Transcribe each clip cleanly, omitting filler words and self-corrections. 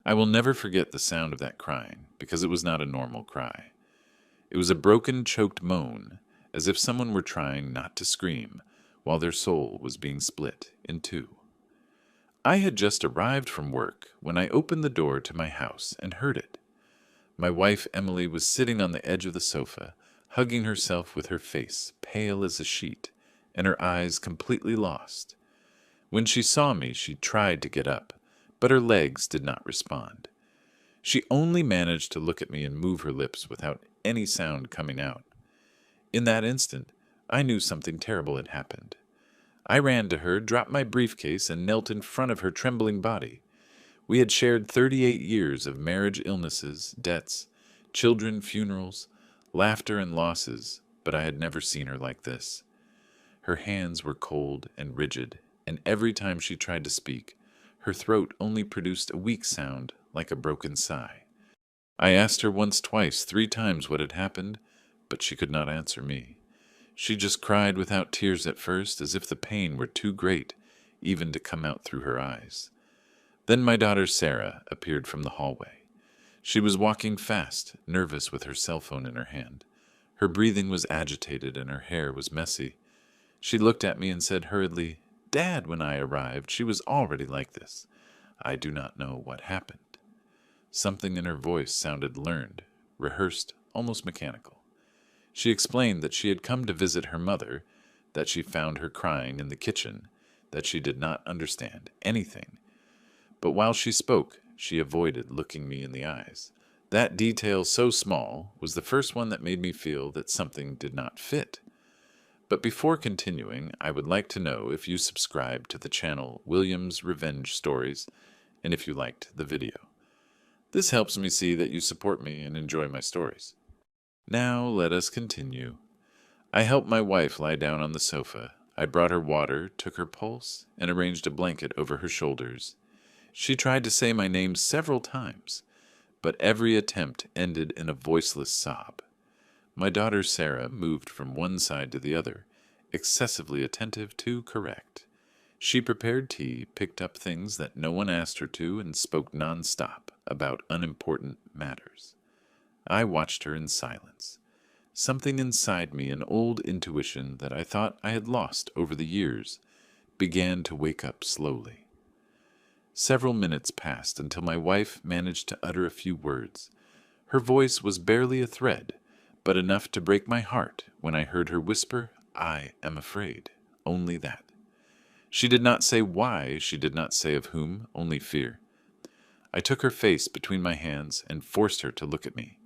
I will never forget the sound of that crying, because it was not a normal cry. It was a broken, choked moan, as if someone were trying not to scream while their soul was being split in two. I had just arrived from work when I opened the door to my house and heard it. My wife Emily was sitting on the edge of the sofa, hugging herself with her face pale as a sheet and her eyes completely lost. When she saw me, she tried to get up, but her legs did not respond. She only managed to look at me and move her lips without any sound coming out. In that instant, I knew something terrible had happened. I ran to her, dropped my briefcase, and knelt in front of her trembling body. We had shared 38 years of marriage illnesses, debts, children, funerals, laughter, and losses, but I had never seen her like this. Her hands were cold and rigid, and every time she tried to speak, her throat only produced a weak sound like a broken sigh. I asked her once, twice, 3 times what had happened, but she could not answer me. She just cried without tears at first, as if the pain were too great even to come out through her eyes. Then my daughter Sarah appeared from the hallway. She was walking fast, nervous with her cell phone in her hand. Her breathing was agitated and her hair was messy. She looked at me and said hurriedly, "Dad, when I arrived, she was already like this. I do not know what happened." Something in her voice sounded learned, rehearsed, almost mechanical. She explained that she had come to visit her mother, that she found her crying in the kitchen, that she did not understand anything. But while she spoke, she avoided looking me in the eyes. That detail, so small, was the first one that made me feel that something did not fit. But before continuing, I would like to know if you subscribe to the channel William's Revenge Stories and if you liked the video. This helps me see that you support me and enjoy my stories. Now let us continue. I helped my wife lie down on the sofa. I brought her water, took her pulse, and arranged a blanket over her shoulders. She tried to say my name several times, but every attempt ended in a voiceless sob. My daughter Sarah moved from one side to the other, excessively attentive to correct. She prepared tea, picked up things that no one asked her to, and spoke non-stop about unimportant matters. I watched her in silence. Something inside me, an old intuition that I thought I had lost over the years, began to wake up slowly. Several minutes passed until my wife managed to utter a few words. Her voice was barely a thread, but enough to break my heart when I heard her whisper, "I am afraid." Only that. She did not say why, she did not say of whom, only fear. I took her face between my hands and forced her to look at me.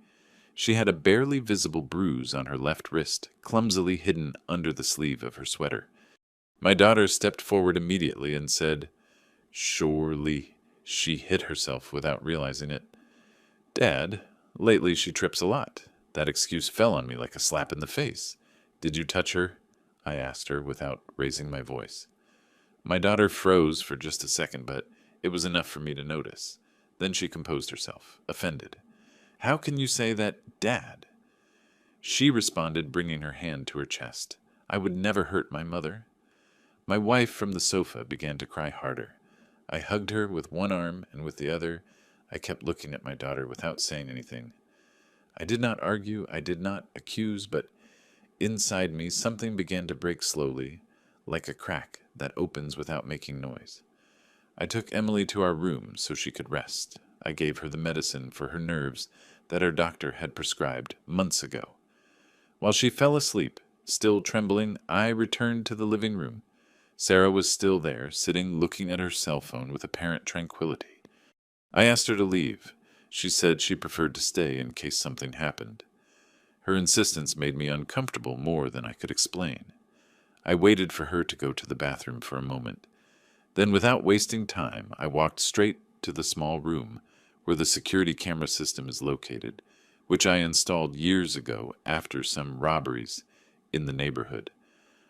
She had a barely visible bruise on her left wrist, clumsily hidden under the sleeve of her sweater. My daughter stepped forward immediately and said, "Surely she hit herself without realizing it. Dad, lately she trips a lot. That excuse fell on me like a slap in the face. Did you touch her?" I asked her without raising my voice. My daughter froze for just a second, but it was enough for me to notice. Then she composed herself, offended. "How can you say that, Dad?" She responded, bringing her hand to her chest. "I would never hurt my mother." My wife from the sofa began to cry harder. I hugged her with one arm, and with the other, I kept looking at my daughter without saying anything. I did not argue, I did not accuse, but inside me something began to break slowly, like a crack that opens without making noise. I took Emily to our room so she could rest. I gave her the medicine for her nerves that our doctor had prescribed months ago. While she fell asleep, still trembling, I returned to the living room. Sarah was still there, sitting looking at her cell phone with apparent tranquility. I asked her to leave. She said she preferred to stay in case something happened. Her insistence made me uncomfortable more than I could explain. I waited for her to go to the bathroom for a moment. Then, without wasting time, I walked straight to the small room where the security camera system is located, which I installed years ago after some robberies in the neighborhood.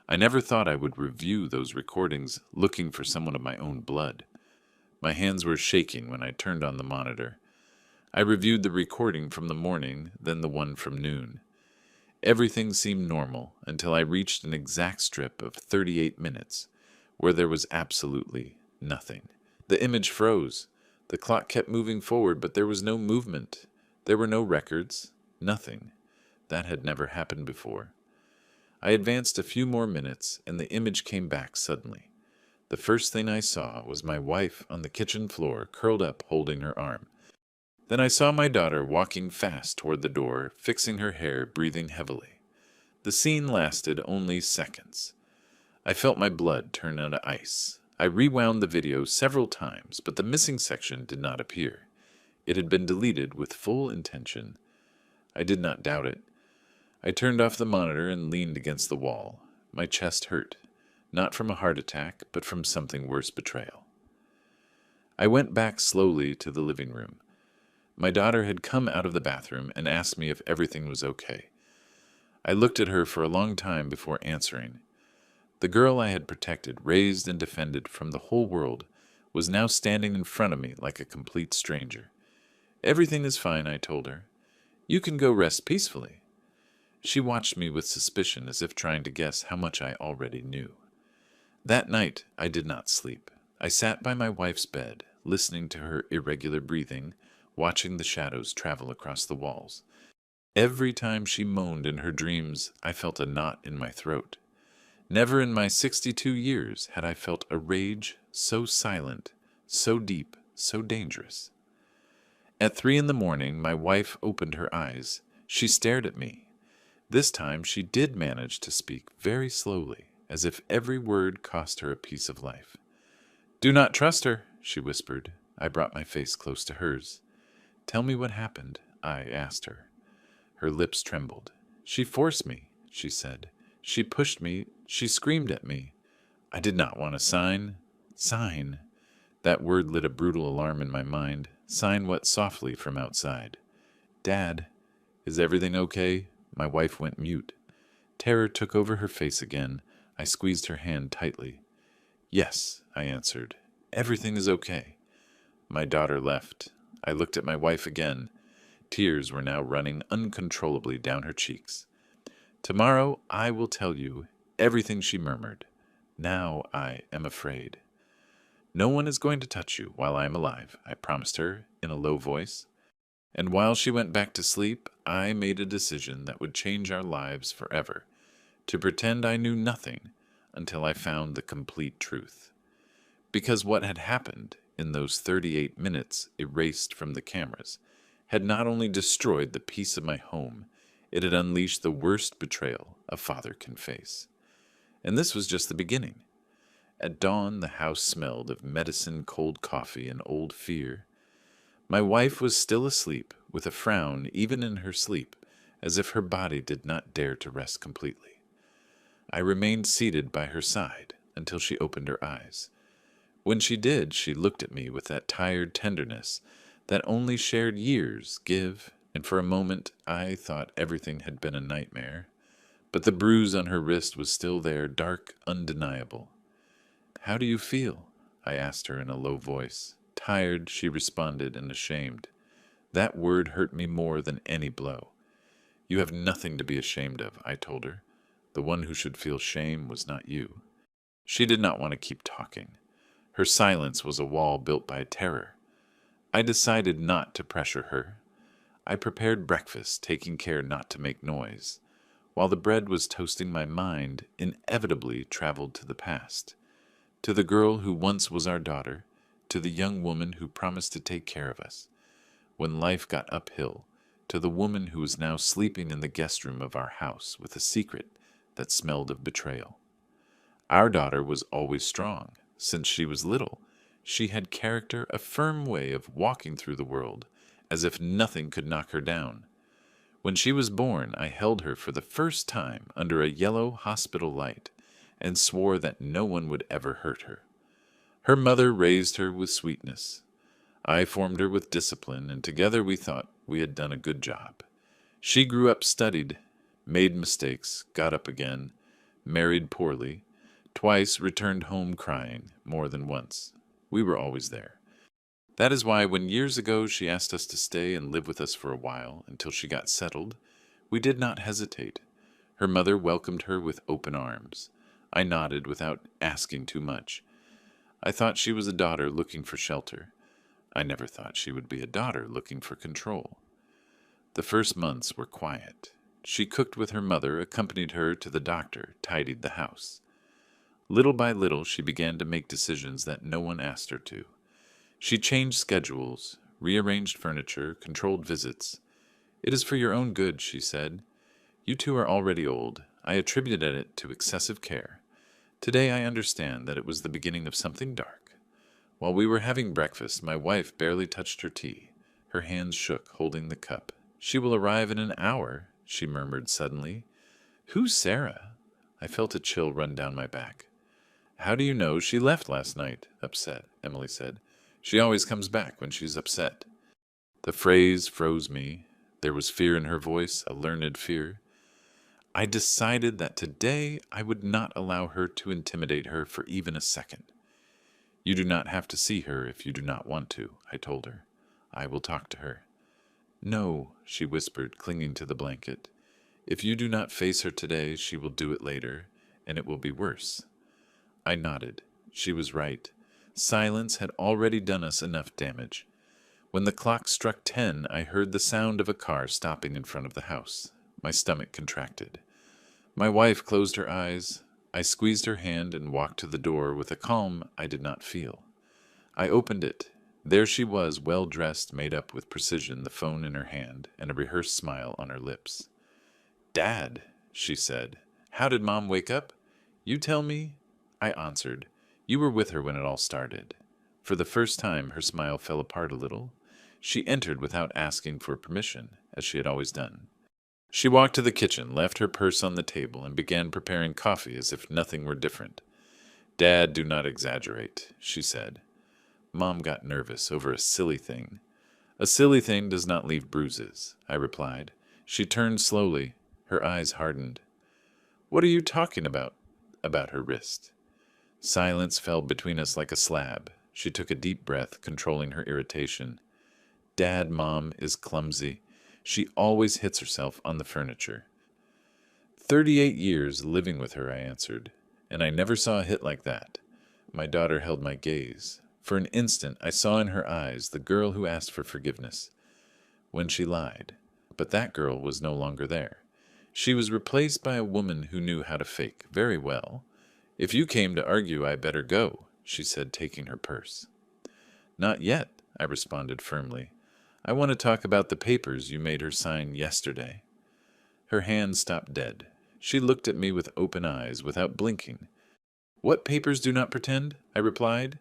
I never thought I would review those recordings looking for someone of my own blood. My hands were shaking when I turned on the monitor. I reviewed the recording from the morning, then the one from noon. Everything seemed normal until I reached an exact strip of 38 minutes where there was absolutely nothing. The image froze. The clock kept moving forward, but there was no movement. There were no records. Nothing. That had never happened before. I advanced a few more minutes, and the image came back suddenly. The first thing I saw was my wife on the kitchen floor, curled up, holding her arm. Then I saw my daughter walking fast toward the door, fixing her hair, breathing heavily. The scene lasted only seconds. I felt my blood turn into ice. I rewound the video several times, but the missing section did not appear. It had been deleted with full intention. I did not doubt it. I turned off the monitor and leaned against the wall. My chest hurt, not from a heart attack, but from something worse, betrayal. I went back slowly to the living room. My daughter had come out of the bathroom and asked me if everything was okay. I looked at her for a long time before answering. The girl I had protected, raised and defended from the whole world, was now standing in front of me like a complete stranger. "Everything is fine," I told her. "You can go rest peacefully." She watched me with suspicion, as if trying to guess how much I already knew. That night I did not sleep. I sat by my wife's bed, listening to her irregular breathing, watching the shadows travel across the walls. Every time she moaned in her dreams, I felt a knot in my throat. Never in my 62 years had I felt a rage so silent, so deep, so dangerous. At 3 a.m, my wife opened her eyes. She stared at me. This time she did manage to speak very slowly, as if every word cost her a piece of life. "Do not trust her," she whispered. I brought my face close to hers. "Tell me what happened," I asked her. Her lips trembled. "She forced me," she said. "She pushed me. She screamed at me. I did not want to sign." Sign? That word lit a brutal alarm in my mind. Sign what? Softly from outside. "Dad, is everything okay?" My wife went mute. Terror took over her face again. I squeezed her hand tightly. "Yes," I answered. "Everything is okay." My daughter left. I looked at my wife again. Tears were now running uncontrollably down her cheeks. "Tomorrow I will tell you everything," she murmured. "Now I am afraid." "No one is going to touch you while I am alive," I promised her in a low voice. And while she went back to sleep, I made a decision that would change our lives forever, to pretend I knew nothing until I found the complete truth. Because what had happened in those 38 minutes erased from the cameras had not only destroyed the peace of my home, it had unleashed the worst betrayal a father can face. And this was just the beginning. At dawn, the house smelled of medicine, cold coffee, and old fear. My wife was still asleep, with a frown even in her sleep, as if her body did not dare to rest completely. I remained seated by her side until she opened her eyes. When she did, she looked at me with that tired tenderness that only shared years give, and for a moment I thought everything had been a nightmare. But the bruise on her wrist was still there, dark, undeniable. "How do you feel?" I asked her in a low voice. "Tired," she responded, and ashamed. That word hurt me more than any blow. "You have nothing to be ashamed of," I told her. "The one who should feel shame was not you." She did not want to keep talking. Her silence was a wall built by terror. I decided not to pressure her. I prepared breakfast, taking care not to make noise. While the bread was toasting, my mind inevitably traveled to the past, to the girl who once was our daughter, to the young woman who promised to take care of us when life got uphill, to the woman who was now sleeping in the guest room of our house with a secret that smelled of betrayal. Our daughter was always strong. Since she was little, she had character, a firm way of walking through the world, as if nothing could knock her down. When she was born, I held her for the first time under a yellow hospital light and swore that no one would ever hurt her. Her mother raised her with sweetness. I formed her with discipline, and together we thought we had done a good job. She grew up, studied, made mistakes, got up again, married poorly, twice returned home crying, more than once. We were always there. That is why when years ago she asked us to stay and live with us for a while until she got settled, we did not hesitate. Her mother welcomed her with open arms. I nodded without asking too much. I thought she was a daughter looking for shelter. I never thought she would be a daughter looking for control. The first months were quiet. She cooked with her mother, accompanied her to the doctor, tidied the house. Little by little, she began to make decisions that no one asked her to. She changed schedules, rearranged furniture, controlled visits. "It is for your own good," she said. "You two are already old. I attributed it to excessive care. Today I understand that it was the beginning of something dark." While we were having breakfast, my wife barely touched her tea. Her hands shook, holding the cup. "She will arrive in an hour," she murmured suddenly. "Who's Sarah?" I felt a chill run down my back. "How do you know she left last night, upset?" Emily said. "She always comes back when she's upset." The phrase froze me. There was fear in her voice, a learned fear. I decided that today I would not allow her to intimidate her for even a second. "You do not have to see her if you do not want to," I told her. "I will talk to her." "No," she whispered, clinging to the blanket. "If you do not face her today, she will do it later, and it will be worse." I nodded. She was right. Silence had already done us enough damage. When the clock struck 10, I heard the sound of a car stopping in front of the house. My stomach contracted. My wife closed her eyes. I squeezed her hand and walked to the door with a calm I did not feel. I opened it. There she was, well-dressed, made up with precision, the phone in her hand, and a rehearsed smile on her lips. "Dad," she said. "How did Mom wake up?" "You tell me." I answered. "You were with her when it all started." For the first time, her smile fell apart a little. She entered without asking for permission, as she had always done. She walked to the kitchen, left her purse on the table, and began preparing coffee as if nothing were different. "Dad, do not exaggerate," she said. Mom got nervous over a silly thing. "A silly thing does not leave bruises," I replied. She turned slowly. Her eyes hardened. "What are you talking about?" "About her wrist." Silence fell between us like a slab. She took a deep breath, controlling her irritation. "Dad, Mom is clumsy. She always hits herself on the furniture." 38 years living with her," I answered, "and I never saw a hit like that." My daughter held my gaze. For an instant, I saw in her eyes the girl who asked for forgiveness when she lied. But that girl was no longer there. She was replaced by a woman who knew how to fake very well. "If you came to argue, I better go," she said, taking her purse. "Not yet," I responded firmly. "I want to talk about the papers you made her sign yesterday." Her hand stopped dead. She looked at me with open eyes, without blinking. "What papers do not pretend?" I replied.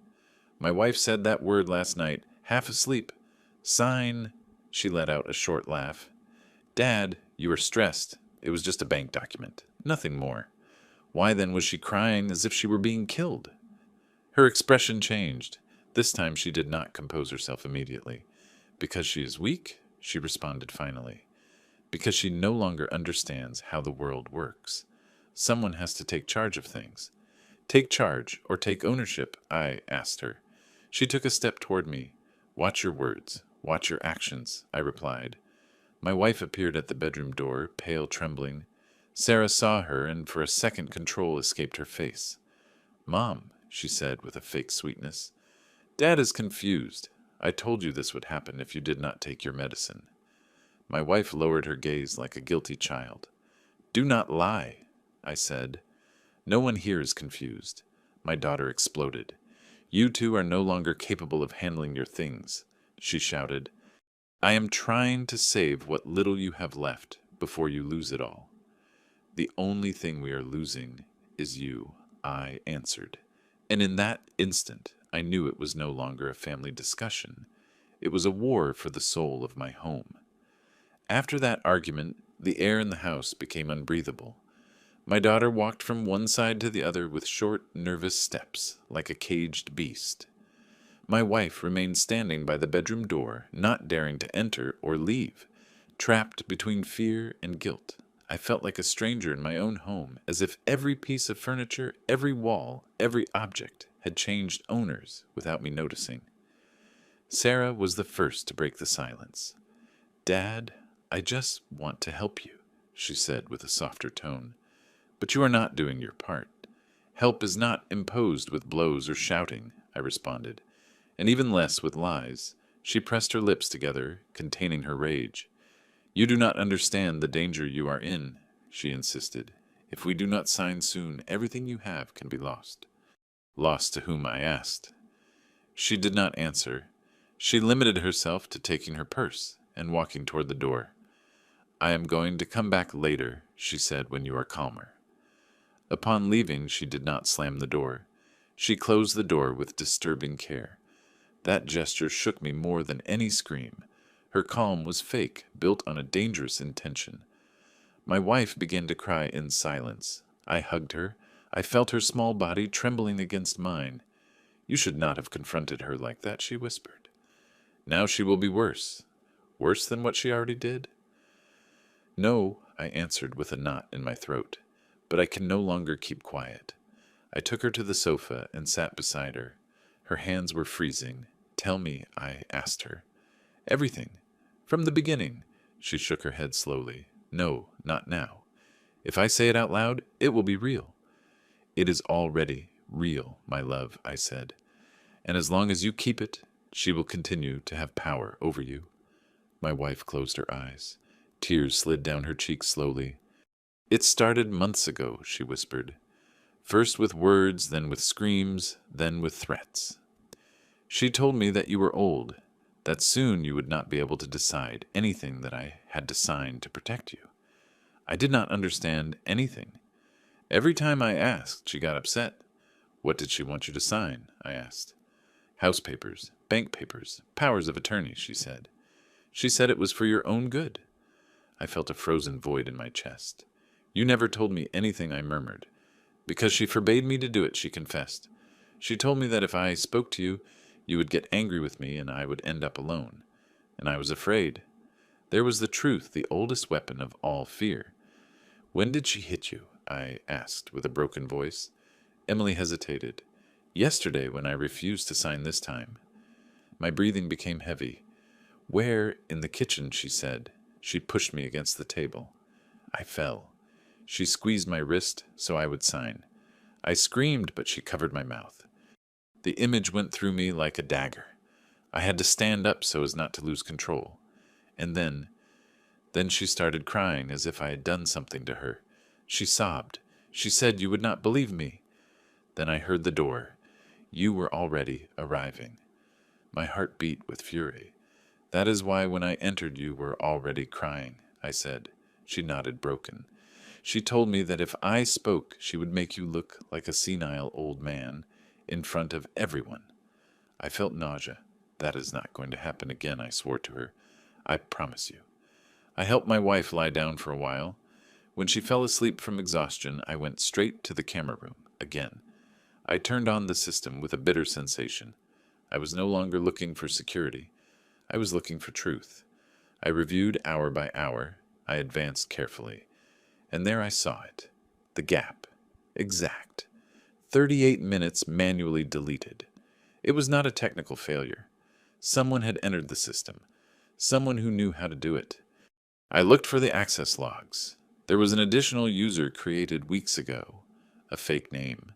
"My wife said that word last night, half asleep. Sign." She let out a short laugh. "Dad, you are stressed. It was just a bank document. Nothing more." Why then was she crying as if she were being killed? Her expression changed. This time she did not compose herself immediately. "Because she is weak?" she responded finally. "Because she no longer understands how the world works. Someone has to take charge of things." "Take charge or take ownership?" I asked her. She took a step toward me. "Watch your words. Watch your actions," I replied. My wife appeared at the bedroom door, pale, trembling. Sarah saw her, and for a second control escaped her face. "Mom," she said with a fake sweetness, "Dad is confused. I told you this would happen if you did not take your medicine." My wife lowered her gaze like a guilty child. "Do not lie," I said. "No one here is confused." My daughter exploded. "You two are no longer capable of handling your things," she shouted. "I am trying to save what little you have left before you lose it all." "The only thing we are losing is you," I answered. And in that instant, I knew it was no longer a family discussion. It was a war for the soul of my home. After that argument, the air in the house became unbreathable. My daughter walked from one side to the other with short, nervous steps, like a caged beast. My wife remained standing by the bedroom door, not daring to enter or leave, trapped between fear and guilt. I felt like a stranger in my own home, as if every piece of furniture, every wall, every object had changed owners without me noticing. Sarah was the first to break the silence. "Dad, I just want to help you," she said with a softer tone. "But you are not doing your part. Help is not imposed with blows or shouting," I responded, "and even less with lies. She pressed her lips together, containing her rage. "You do not understand the danger you are in," she insisted. "If we do not sign soon, everything you have can be lost." "Lost to whom?" I asked. She did not answer. She limited herself to taking her purse and walking toward the door. "I am going to come back later," she said, "when you are calmer." Upon leaving, she did not slam the door. She closed the door with disturbing care. That gesture shook me more than any scream. Her calm was fake, built on a dangerous intention. My wife began to cry in silence. I hugged her. I felt her small body trembling against mine. "You should not have confronted her like that," she whispered. "Now she will be worse." "Worse than what she already did?" "No," I answered with a knot in my throat, "but I can no longer keep quiet." I took her to the sofa and sat beside her. Her hands were freezing. "Tell me," I asked her. "Everything. From the beginning." She shook her head slowly. "No, not now. If I say it out loud, it will be real." "It is already real, my love," I said. "And as long as you keep it, she will continue to have power over you." My wife closed her eyes. Tears slid down her cheeks slowly. "It started months ago," she whispered. "First with words, then with screams, then with threats. She told me that you were old, that soon you would not be able to decide anything, that I had to sign to protect you. I did not understand anything. Every time I asked, she got upset. 'What did she want you to sign?' I asked. 'House papers, bank papers, powers of attorney,' she said. She said it was for your own good." I felt a frozen void in my chest. "You never told me anything," I murmured. "Because she forbade me to do it," she confessed. "She told me that if I spoke to you, you would get angry with me and I would end up alone. And I was afraid. There was the truth, the oldest weapon of all fear." "When did she hit you?" I asked with a broken voice. Emily hesitated. "Yesterday, when I refused to sign this time." My breathing became heavy. "Where?" "In the kitchen," she said. She pushed me against the table. I fell. She squeezed my wrist so I would sign. I screamed, but she covered my mouth. The image went through me like a dagger. I had to stand up so as not to lose control. And then she started crying as if I had done something to her. She sobbed. She said you would not believe me. Then I heard the door. You were already arriving. My heart beat with fury. "That is why when I entered you were already crying," I said. She nodded, broken. "She told me that if I spoke, she would make you look like a senile old man in front of everyone." I felt nausea. "That is not going to happen again," I swore to her. "I promise you." I helped my wife lie down for a while. When she fell asleep from exhaustion, I went straight to the camera room again. I turned on the system with a bitter sensation. I was no longer looking for security. I was looking for truth. I reviewed hour by hour. I advanced carefully. And there I saw it. The gap. Exact. 38 minutes manually deleted. It was not a technical failure. Someone had entered the system. Someone who knew how to do it. I looked for the access logs. There was an additional user created weeks ago. A fake name.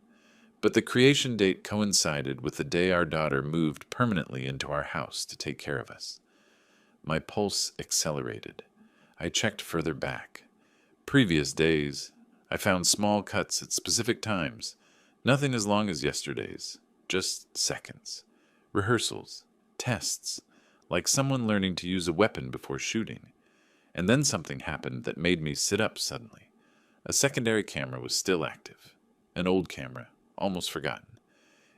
But the creation date coincided with the day our daughter moved permanently into our house to take care of us. My pulse accelerated. I checked further back. Previous days. I found small cuts at specific times. Nothing as long as yesterday's. Just seconds. Rehearsals. Tests. Like someone learning to use a weapon before shooting. And then something happened that made me sit up suddenly. A secondary camera was still active. An old camera, almost forgotten.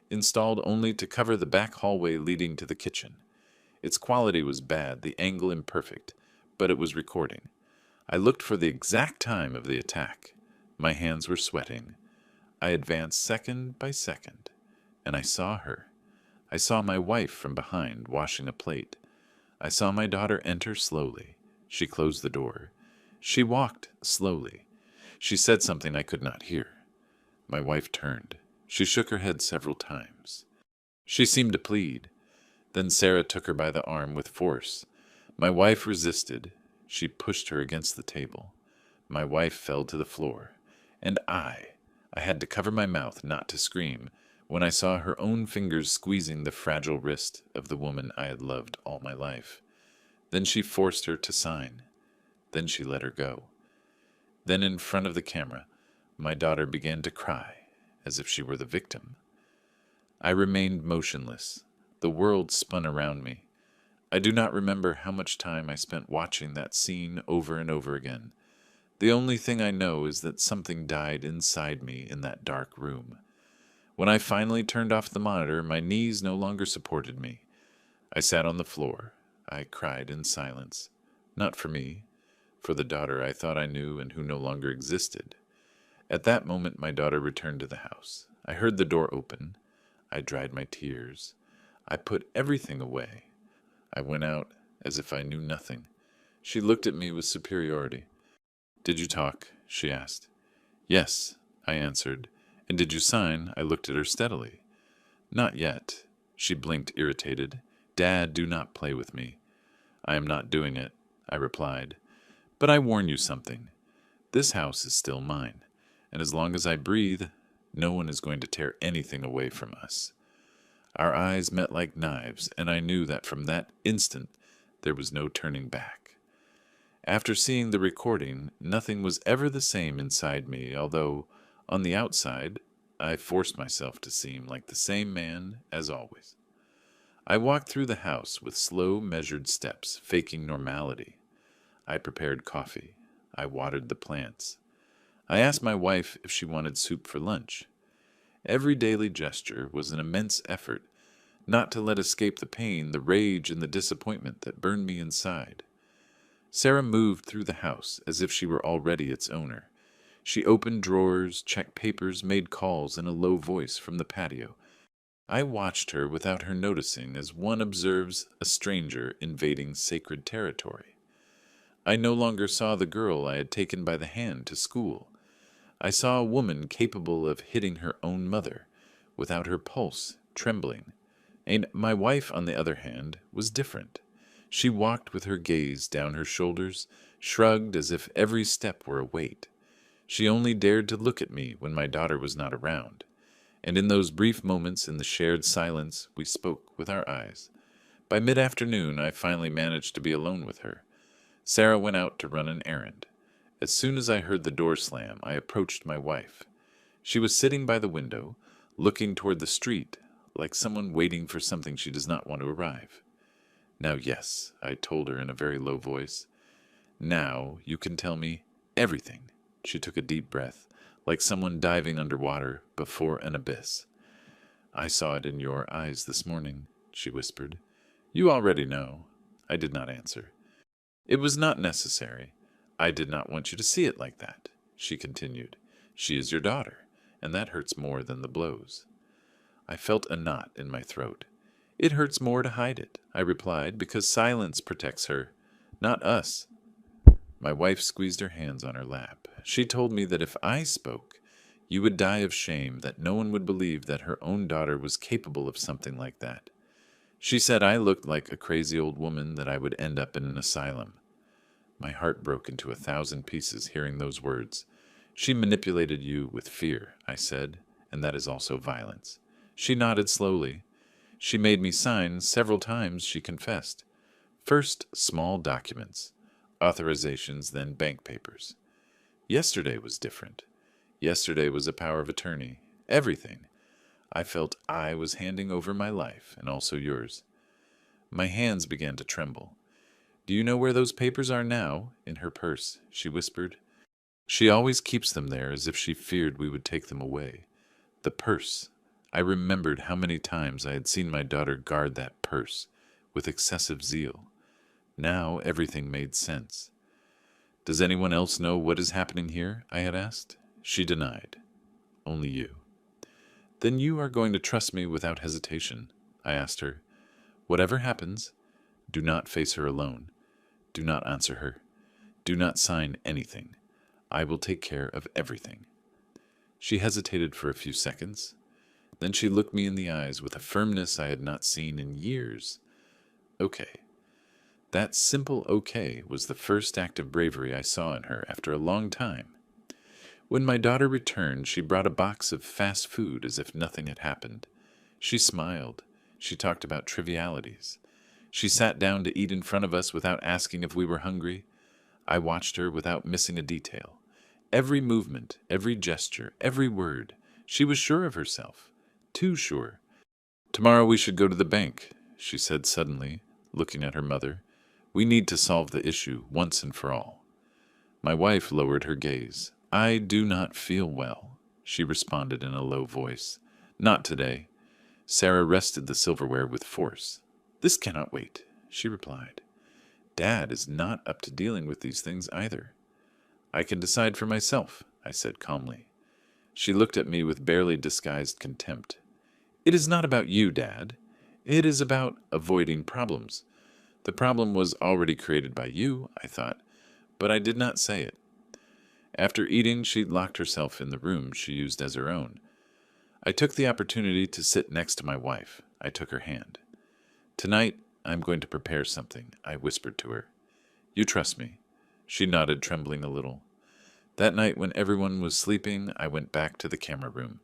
Installed only to cover the back hallway leading to the kitchen. Its quality was bad, the angle imperfect, but it was recording. I looked for the exact time of the attack. My hands were sweating. I advanced second by second, and I saw her. I saw my wife from behind washing a plate. I saw my daughter enter slowly. She closed the door. She walked slowly. She said something I could not hear. My wife turned. She shook her head several times. She seemed to plead. Then Sarah took her by the arm with force. My wife resisted. She pushed her against the table. My wife fell to the floor. And I had to cover my mouth not to scream, when I saw her own fingers squeezing the fragile wrist of the woman I had loved all my life. Then she forced her to sign. Then she let her go. Then in front of the camera, my daughter began to cry, as if she were the victim. I remained motionless. The world spun around me. I do not remember how much time I spent watching that scene over and over again. The only thing I know is that something died inside me in that dark room. When I finally turned off the monitor, my knees no longer supported me. I sat on the floor. I cried in silence. Not for me, for the daughter I thought I knew and who no longer existed. At that moment, my daughter returned to the house. I heard the door open. I dried my tears. I put everything away. I went out as if I knew nothing. She looked at me with superiority. "Did you talk?" she asked. "Yes," I answered. "And did you sign?" I looked at her steadily. "Not yet." She blinked, irritated. "Dad, do not play with me." "I am not doing it," I replied. "But I warn you something. This house is still mine, and as long as I breathe, no one is going to tear anything away from us." Our eyes met like knives, and I knew that from that instant there was no turning back. After seeing the recording, nothing was ever the same inside me, although, on the outside, I forced myself to seem like the same man as always. I walked through the house with slow, measured steps, faking normality. I prepared coffee. I watered the plants. I asked my wife if she wanted soup for lunch. Every daily gesture was an immense effort, not to let escape the pain, the rage, and the disappointment that burned me inside. Sarah moved through the house as if she were already its owner. She opened drawers, checked papers, made calls in a low voice from the patio. I watched her without her noticing, as one observes a stranger invading sacred territory. I no longer saw the girl I had taken by the hand to school. I saw a woman capable of hitting her own mother, without her pulse trembling. And my wife, on the other hand, was different. She walked with her gaze down her shoulders, shrugged as if every step were a weight. She only dared to look at me when my daughter was not around. And in those brief moments in the shared silence, we spoke with our eyes. By mid-afternoon, I finally managed to be alone with her. Sarah went out to run an errand. As soon as I heard the door slam, I approached my wife. She was sitting by the window, looking toward the street, like someone waiting for something she does not want to arrive. "Now, yes," I told her in a very low voice. "Now you can tell me everything." She took a deep breath, like someone diving underwater before an abyss. "I saw it in your eyes this morning," she whispered. "You already know." I did not answer. "It was not necessary. I did not want you to see it like that," she continued. "She is your daughter, and that hurts more than the blows." I felt a knot in my throat. "It hurts more to hide it," I replied, "because silence protects her, not us." My wife squeezed her hands on her lap. She told me that if I spoke, you would die of shame, that no one would believe that her own daughter was capable of something like that. She said I looked like a crazy old woman, that I would end up in an asylum. My heart broke into 1,000 pieces hearing those words. "She manipulated you with fear," I said, "and that is also violence." She nodded slowly. "She made me sign several times," she confessed. "First, small documents, authorizations, then bank papers. Yesterday was different. Yesterday was a power of attorney. Everything. I felt I was handing over my life, and also yours." My hands began to tremble. "Do you know where those papers are now?" "In her purse," she whispered. "She always keeps them there, as if she feared we would take them away." The purse. I remembered how many times I had seen my daughter guard that purse, with excessive zeal. Now everything made sense. "Does anyone else know what is happening here?" I had asked. She denied. "Only you." "Then you are going to trust me without hesitation?" I asked her. "Whatever happens, do not face her alone. Do not answer her. Do not sign anything. I will take care of everything." She hesitated for a few seconds. Then she looked me in the eyes with a firmness I had not seen in years. "Okay." That simple okay was the first act of bravery I saw in her after a long time. When my daughter returned, she brought a box of fast food as if nothing had happened. She smiled. She talked about trivialities. She sat down to eat in front of us without asking if we were hungry. I watched her without missing a detail. Every movement, every gesture, every word. She was sure of herself. Too sure. "Tomorrow we should go to the bank," she said suddenly, looking at her mother. "We need to solve the issue once and for all." My wife lowered her gaze. "I do not feel well," she responded in a low voice. "Not today." Sarah rested the silverware with force. "This cannot wait," she replied. "Dad is not up to dealing with these things either." "I can decide for myself," I said calmly. She looked at me with barely disguised contempt. "It is not about you, Dad. It is about avoiding problems." The problem was already created by you, I thought, but I did not say it. After eating, she locked herself in the room she used as her own. I took the opportunity to sit next to my wife. I took her hand. "Tonight, I'm going to prepare something," I whispered to her. "You trust me?" She nodded, trembling a little. That night, when everyone was sleeping, I went back to the camera room.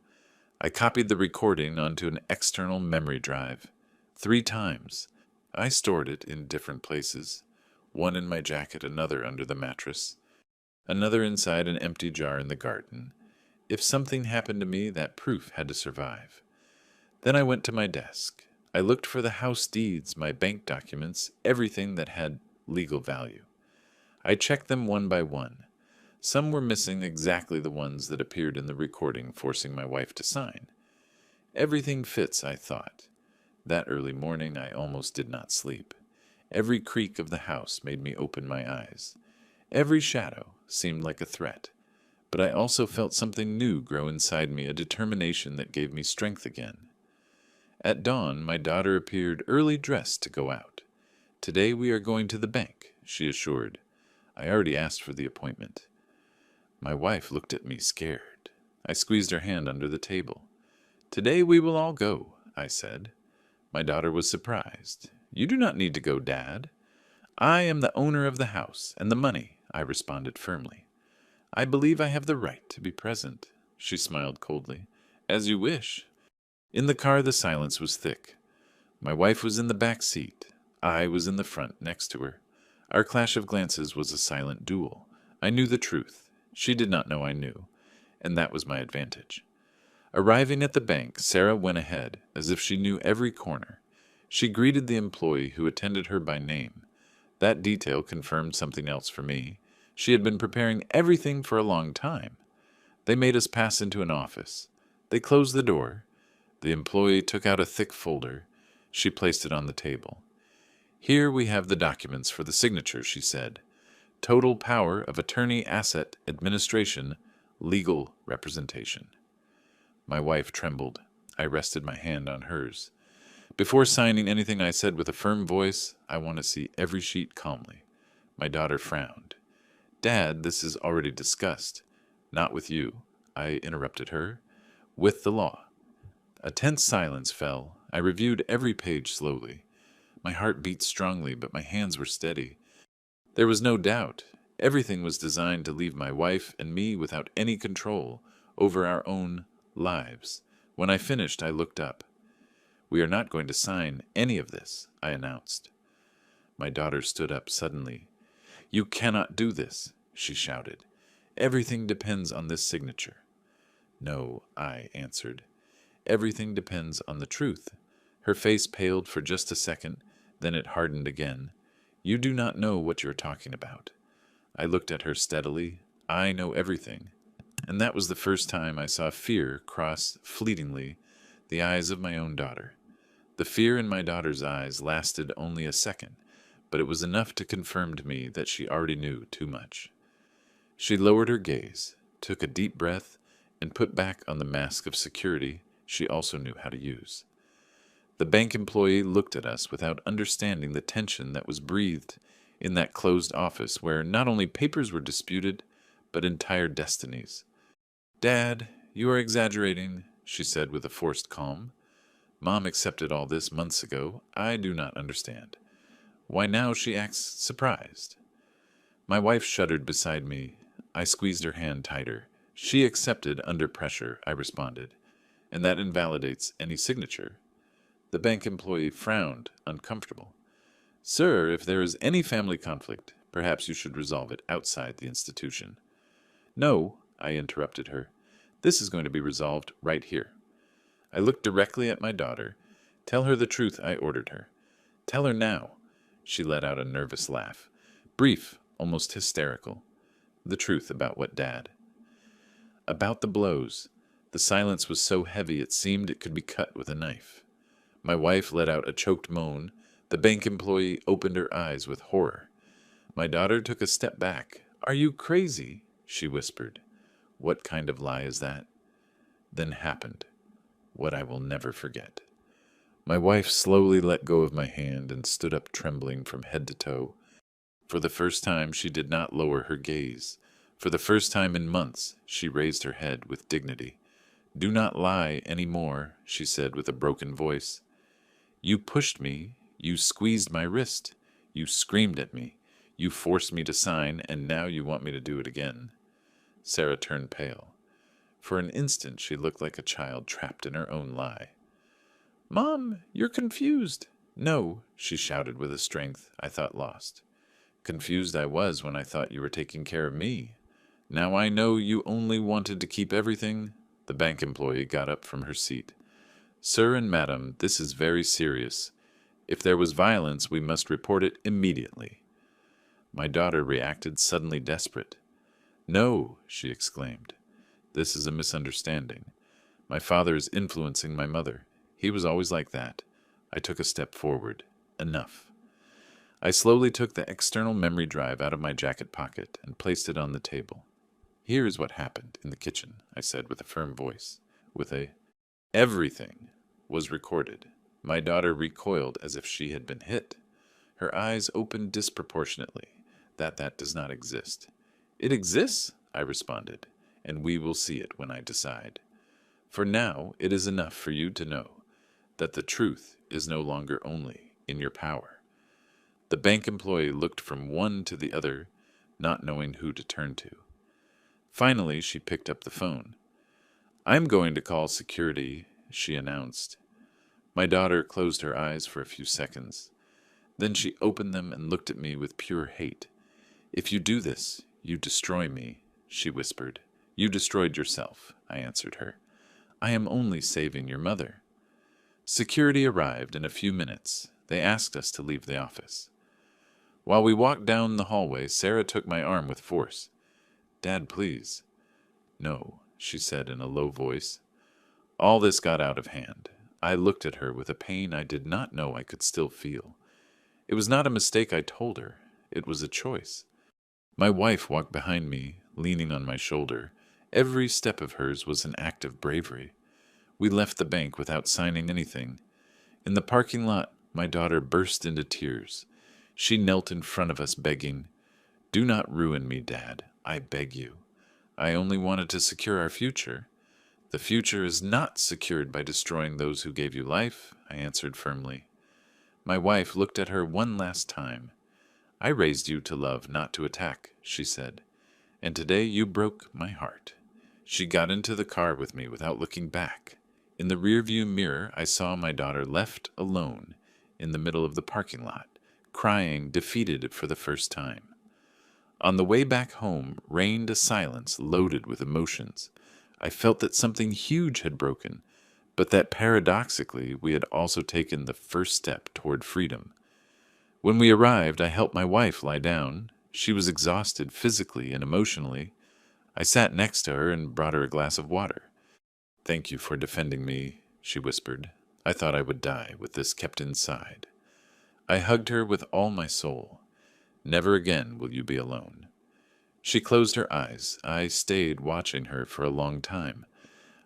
I copied the recording onto an external memory drive. 3 times. I stored it in different places. One in my jacket, another under the mattress, another inside an empty jar in the garden. If something happened to me, that proof had to survive. Then I went to my desk. I looked for the house deeds, my bank documents, everything that had legal value. I checked them one by one. Some were missing exactly the ones that appeared in the recording, forcing my wife to sign. Everything fits, I thought. That early morning, I almost did not sleep. Every creak of the house made me open my eyes. Every shadow seemed like a threat. But I also felt something new grow inside me, a determination that gave me strength again. At dawn, my daughter appeared early dressed to go out. "Today we are going to the bank," she assured. "I already asked for the appointment." My wife looked at me scared. I squeezed her hand under the table. "Today we will all go," I said. My daughter was surprised. "You do not need to go, Dad." "I am the owner of the house and the money," I responded firmly. "I believe I have the right to be present." She smiled coldly. "As you wish." In the car, the silence was thick. My wife was in the back seat. I was in the front next to her. Our clash of glances was a silent duel. I knew the truth. She did not know I knew, and that was my advantage. Arriving at the bank, Sarah went ahead, as if she knew every corner. She greeted the employee who attended her by name. That detail confirmed something else for me. She had been preparing everything for a long time. They made us pass into an office. They closed the door. The employee took out a thick folder. She placed it on the table. "Here we have the documents for the signature," she said. "Total power of attorney, asset, administration, legal representation." My wife trembled. I rested my hand on hers. "Before signing anything," I said with a firm voice, "I want to see every sheet calmly." My daughter frowned. "Dad, this is already discussed." "Not with you," I interrupted her. "With the law." A tense silence fell. I reviewed every page slowly. My heart beat strongly, but my hands were steady. There was no doubt. Everything was designed to leave my wife and me without any control over our own lives. When I finished, I looked up. "We are not going to sign any of this," I announced. My daughter stood up suddenly. "You cannot do this," she shouted. "Everything depends on this signature." "No," I answered. "Everything depends on the truth." Her face paled for just a second, then it hardened again. "You do not know what you are talking about." I looked at her steadily. "I know everything." And that was the first time I saw fear cross fleetingly the eyes of my own daughter. The fear in my daughter's eyes lasted only a second, but it was enough to confirm to me that she already knew too much. She lowered her gaze, took a deep breath, and put back on the mask of security she also knew how to use. The bank employee looked at us without understanding the tension that was breathed in that closed office where not only papers were disputed, but entire destinies. "Dad, you are exaggerating," she said with a forced calm. "Mom accepted all this months ago. I do not understand. Why now she acts surprised." My wife shuddered beside me. I squeezed her hand tighter. She accepted under pressure, I responded, and that invalidates any signature. The bank employee frowned, uncomfortable. Sir, if there is any family conflict, perhaps you should resolve it outside the institution. No, I interrupted her. This is going to be resolved right here. I looked directly at my daughter. Tell her the truth, I ordered her. Tell her now. She let out a nervous laugh. Brief, almost hysterical. The truth about what, Dad? About the blows. The silence was so heavy it seemed it could be cut with a knife. My wife let out a choked moan. The bank employee opened her eyes with horror. My daughter took a step back. Are you crazy? She whispered. What kind of lie is that? Then happened what I will never forget. My wife slowly let go of my hand and stood up trembling from head to toe. For the first time, she did not lower her gaze. For the first time in months, she raised her head with dignity. Do not lie any more, she said with a broken voice. You pushed me, you squeezed my wrist, you screamed at me, you forced me to sign, and now you want me to do it again. Sarah turned pale. For an instant, she looked like a child trapped in her own lie. Mom, you're confused. No, she shouted with a strength I thought lost. Confused I was when I thought you were taking care of me. Now I know you only wanted to keep everything. The bank employee got up from her seat. Sir and madam, this is very serious. If there was violence, we must report it immediately. My daughter reacted suddenly desperate. No, she exclaimed. This is a misunderstanding. My father is influencing my mother. He was always like that. I took a step forward. Enough. I slowly took the external memory drive out of my jacket pocket and placed it on the table. Here is what happened in the kitchen, I said with a firm voice. Everything was recorded. My daughter recoiled as if she had been hit. Her eyes opened disproportionately. That does not exist. It exists, I responded, and we will see it when I decide. For now, it is enough for you to know that the truth is no longer only in your power. The bank employee looked from one to the other, not knowing who to turn to. Finally, she picked up the phone. I'm going to call security, she announced. My daughter closed her eyes for a few seconds. Then she opened them and looked at me with pure hate. If you do this, you destroy me, she whispered. You destroyed yourself, I answered her. I am only saving your mother. Security arrived in a few minutes. They asked us to leave the office. While we walked down the hallway, Sarah took my arm with force. Dad, please. No, she said in a low voice. All this got out of hand. I looked at her with a pain I did not know I could still feel. It was not a mistake I told her. It was a choice. My wife walked behind me, leaning on my shoulder. Every step of hers was an act of bravery. We left the bank without signing anything. In the parking lot, my daughter burst into tears. She knelt in front of us begging, Do not ruin me, Dad. I beg you. I only wanted to secure our future. The future is not secured by destroying those who gave you life, I answered firmly. My wife looked at her one last time. I raised you to love, not to attack, she said. And today you broke my heart. She got into the car with me without looking back. In the rearview mirror, I saw my daughter left alone in the middle of the parking lot, crying, defeated for the first time. On the way back home reigned a silence loaded with emotions. I felt that something huge had broken, but that paradoxically we had also taken the first step toward freedom. When we arrived, I helped my wife lie down. She was exhausted physically and emotionally. I sat next to her and brought her a glass of water. Thank you for defending me, she whispered. I thought I would die with this kept inside. I hugged her with all my soul. Never again will you be alone. She closed her eyes. I stayed watching her for a long time.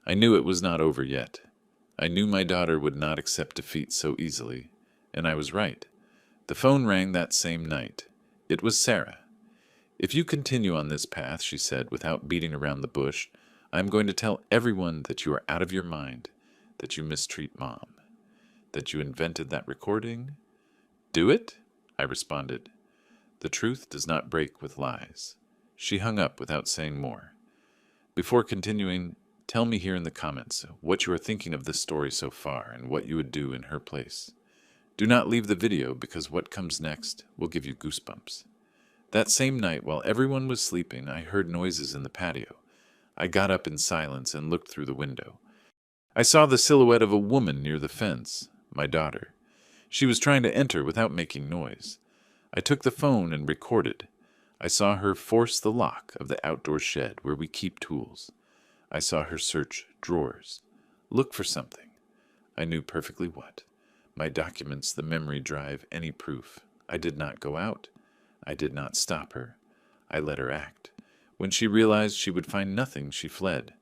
I knew it was not over yet. I knew my daughter would not accept defeat so easily, and I was right. The phone rang that same night. It was Sarah. If you continue on this path, she said, without beating around the bush, I am going to tell everyone that you are out of your mind, that you mistreat Mom, that you invented that recording. Do it? I responded. The truth does not break with lies. She hung up without saying more. Before continuing, tell me here in the comments what you are thinking of this story so far and what you would do in her place. Do not leave the video because what comes next will give you goosebumps. That same night, while everyone was sleeping, I heard noises in the patio. I got up in silence and looked through the window. I saw the silhouette of a woman near the fence, my daughter. She was trying to enter without making noise. I took the phone and recorded. I saw her force the lock of the outdoor shed where we keep tools. I saw her search drawers, look for something. I knew perfectly what. My documents, the memory drive, any proof. I did not go out. I did not stop her. I let her act. When she realized she would find nothing, she fled.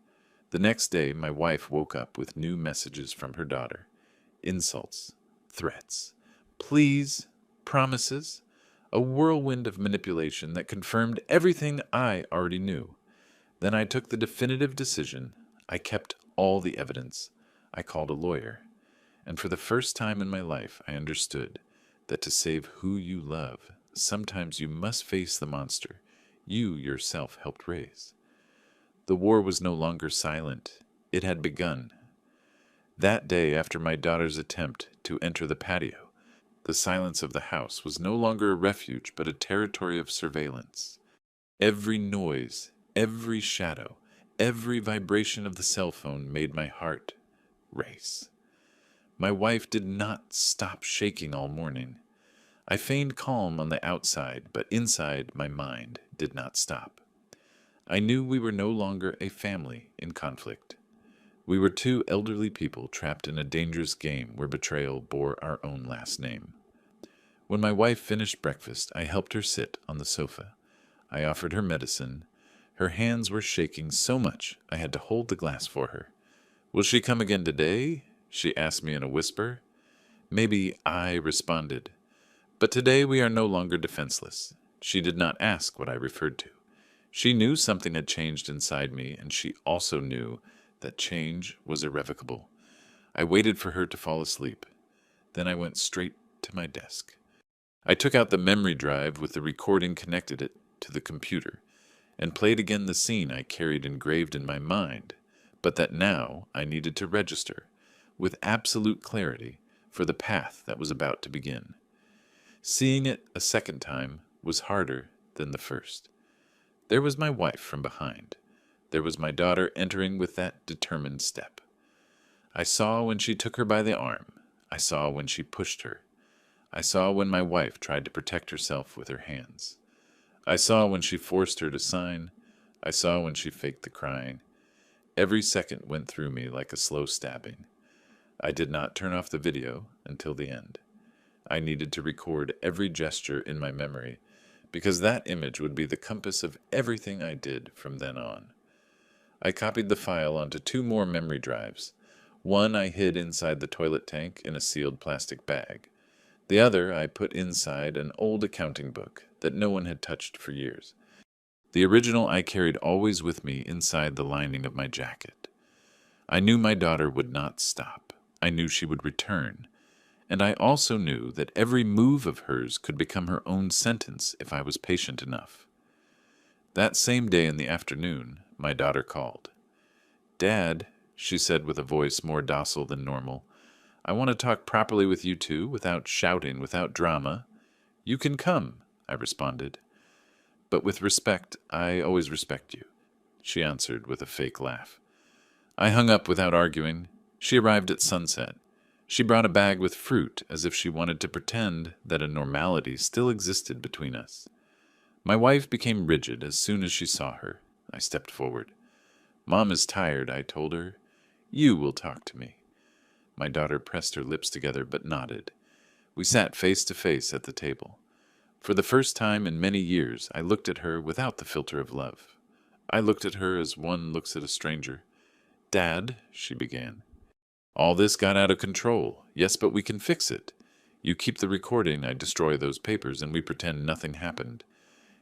The next day, my wife woke up with new messages from her daughter. Insults, threats, pleas, promises, a whirlwind of manipulation that confirmed everything I already knew. Then I took the definitive decision. I kept all the evidence. I called a lawyer. And for the first time in my life, I understood that to save who you love, sometimes you must face the monster you yourself helped raise. The war was no longer silent. It had begun. That day, after my daughter's attempt to enter the patio, the silence of the house was no longer a refuge but a territory of surveillance. Every noise, every shadow, every vibration of the cell phone made my heart race. My wife did not stop shaking all morning. I feigned calm on the outside, but inside my mind did not stop. I knew we were no longer a family in conflict. We were two elderly people trapped in a dangerous game where betrayal bore our own last name. When my wife finished breakfast, I helped her sit on the sofa. I offered her medicine. Her hands were shaking so much I had to hold the glass for her. "Will she come again today?" she asked me in a whisper. "Maybe," I responded. But today we are no longer defenseless. She did not ask what I referred to. She knew something had changed inside me, and she also knew that change was irrevocable. I waited for her to fall asleep. Then I went straight to my desk. I took out the memory drive with the recording, connected it to the computer, and played again the scene I carried engraved in my mind, but that now I needed to register, with absolute clarity, for the path that was about to begin. Seeing it a second time was harder than the first. There was my wife from behind. There was my daughter entering with that determined step. I saw when she took her by the arm. I saw when she pushed her. I saw when my wife tried to protect herself with her hands. I saw when she forced her to sign. I saw when she faked the crying. Every second went through me like a slow stabbing. I did not turn off the video until the end. I needed to record every gesture in my memory, because that image would be the compass of everything I did from then on. I copied the file onto 2 more memory drives. One I hid inside the toilet tank in a sealed plastic bag. The other I put inside an old accounting book that no one had touched for years. The original I carried always with me inside the lining of my jacket. I knew my daughter would not stop. I knew she would return. And I also knew that every move of hers could become her own sentence if I was patient enough. That same day in the afternoon, my daughter called. "Dad," she said with a voice more docile than normal, "I want to talk properly with you two, without shouting, without drama." "You can come," I responded. "But with respect, I always respect you," she answered with a fake laugh. I hung up without arguing. She arrived at sunset. She brought a bag with fruit, as if she wanted to pretend that a normality still existed between us. My wife became rigid as soon as she saw her. I stepped forward. "Mom is tired," I told her. "You will talk to me." My daughter pressed her lips together but nodded. We sat face to face at the table. For the first time in many years, I looked at her without the filter of love. I looked at her as one looks at a stranger. "Dad," she began. "All this got out of control. Yes, but we can fix it. You keep the recording, I destroy those papers, and we pretend nothing happened.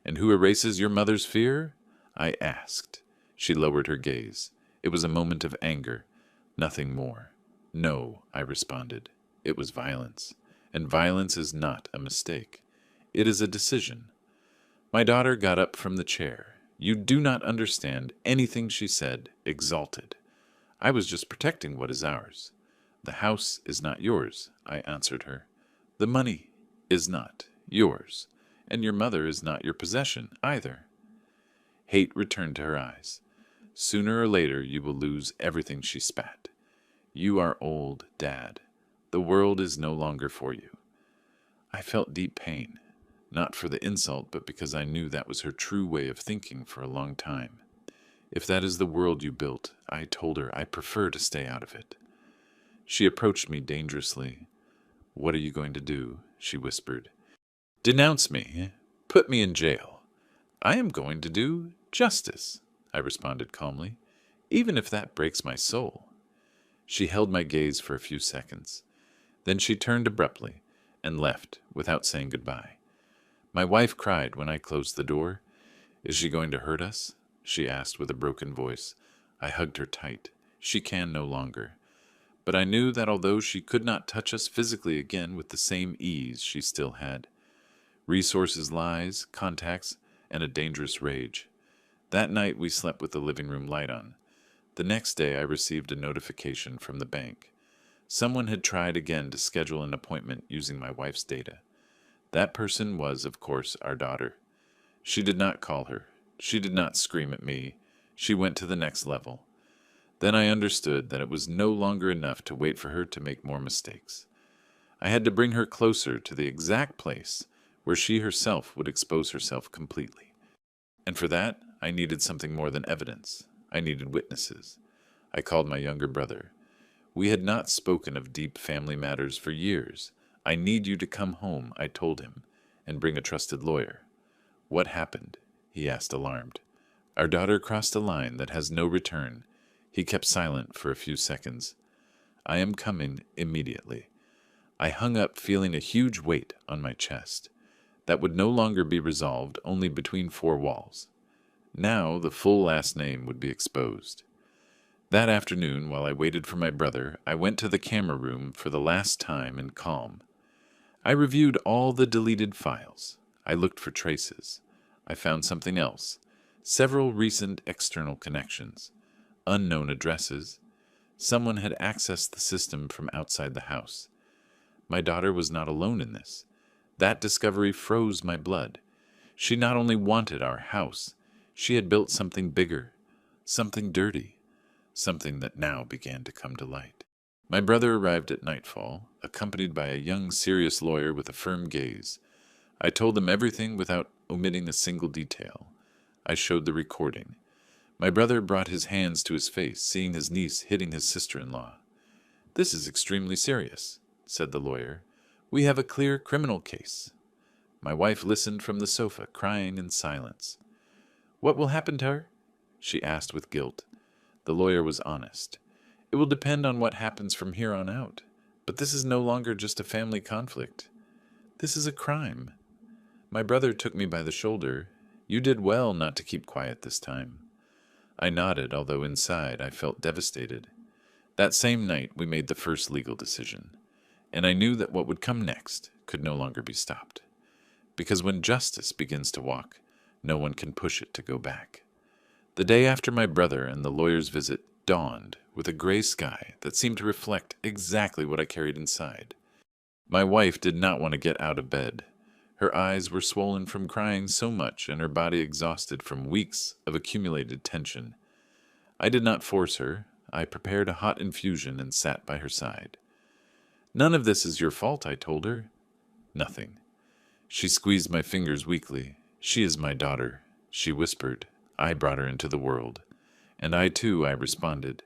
And who erases your mother's fear?" I asked. She lowered her gaze. It was a moment of anger, nothing more. "No," I responded. It was violence. And violence is not a mistake. It is a decision. My daughter got up from the chair. You do not understand anything she said, exalted. I was just protecting what is ours. The house is not yours, I answered her. The money is not yours, and your mother is not your possession either. Hate returned to her eyes. Sooner or later you will lose everything, she spat. You are old, Dad. The world is no longer for you. I felt deep pain, not for the insult, but because I knew that was her true way of thinking for a long time. If that is the world you built, I told her I prefer to stay out of it. She approached me dangerously. What are you going to do? She whispered. Denounce me. Put me in jail. I am going to do justice, I responded calmly, even if that breaks my soul. She held my gaze for a few seconds. Then she turned abruptly and left without saying goodbye. My wife cried when I closed the door. Is she going to hurt us? She asked with a broken voice. I hugged her tight. She can no longer. But I knew that although she could not touch us physically again with the same ease she still had. Resources, lies, contacts, and a dangerous rage. That night we slept with the living room light on. The next day I received a notification from the bank. Someone had tried again to schedule an appointment using my wife's data. That person was, of course, our daughter. She did not call her. She did not scream at me. She went to the next level. Then I understood that it was no longer enough to wait for her to make more mistakes. I had to bring her closer to the exact place where she herself would expose herself completely. And for that, I needed something more than evidence. I needed witnesses. I called my younger brother. We had not spoken of deep family matters for years. I need you to come home, I told him, and bring a trusted lawyer. What happened? He asked, alarmed. Our daughter crossed a line that has no return. He kept silent for a few seconds. I am coming immediately. I hung up, feeling a huge weight on my chest. That would no longer be resolved only between four walls. Now the full last name would be exposed. That afternoon, while I waited for my brother, I went to the camera room for the last time in calm. I reviewed all the deleted files. I looked for traces. I found something else. Several recent external connections. Unknown addresses. Someone had accessed the system from outside the house. My daughter was not alone in this. That discovery froze my blood. She not only wanted our house, she had built something bigger, something dirty. Something that now began to come to light. My brother arrived at nightfall, accompanied by a young, serious lawyer with a firm gaze. I told him everything without omitting a single detail. I showed the recording. My brother brought his hands to his face, seeing his niece hitting his sister-in-law. This is extremely serious, said the lawyer. We have a clear criminal case. My wife listened from the sofa, crying in silence. What will happen to her? She asked with guilt. The lawyer was honest. It will depend on what happens from here on out. But this is no longer just a family conflict. This is a crime. My brother took me by the shoulder. You did well not to keep quiet this time. I nodded, although inside I felt devastated. That same night we made the first legal decision, and I knew that what would come next could no longer be stopped. Because when justice begins to walk, no one can push it to go back. The day after my brother and the lawyer's visit dawned with a gray sky that seemed to reflect exactly what I carried inside. My wife did not want to get out of bed. Her eyes were swollen from crying so much and her body exhausted from weeks of accumulated tension. I did not force her. I prepared a hot infusion and sat by her side. None of this is your fault, I told her. Nothing. She squeezed my fingers weakly. She is my daughter, she whispered. I brought her into the world. And I too, I responded.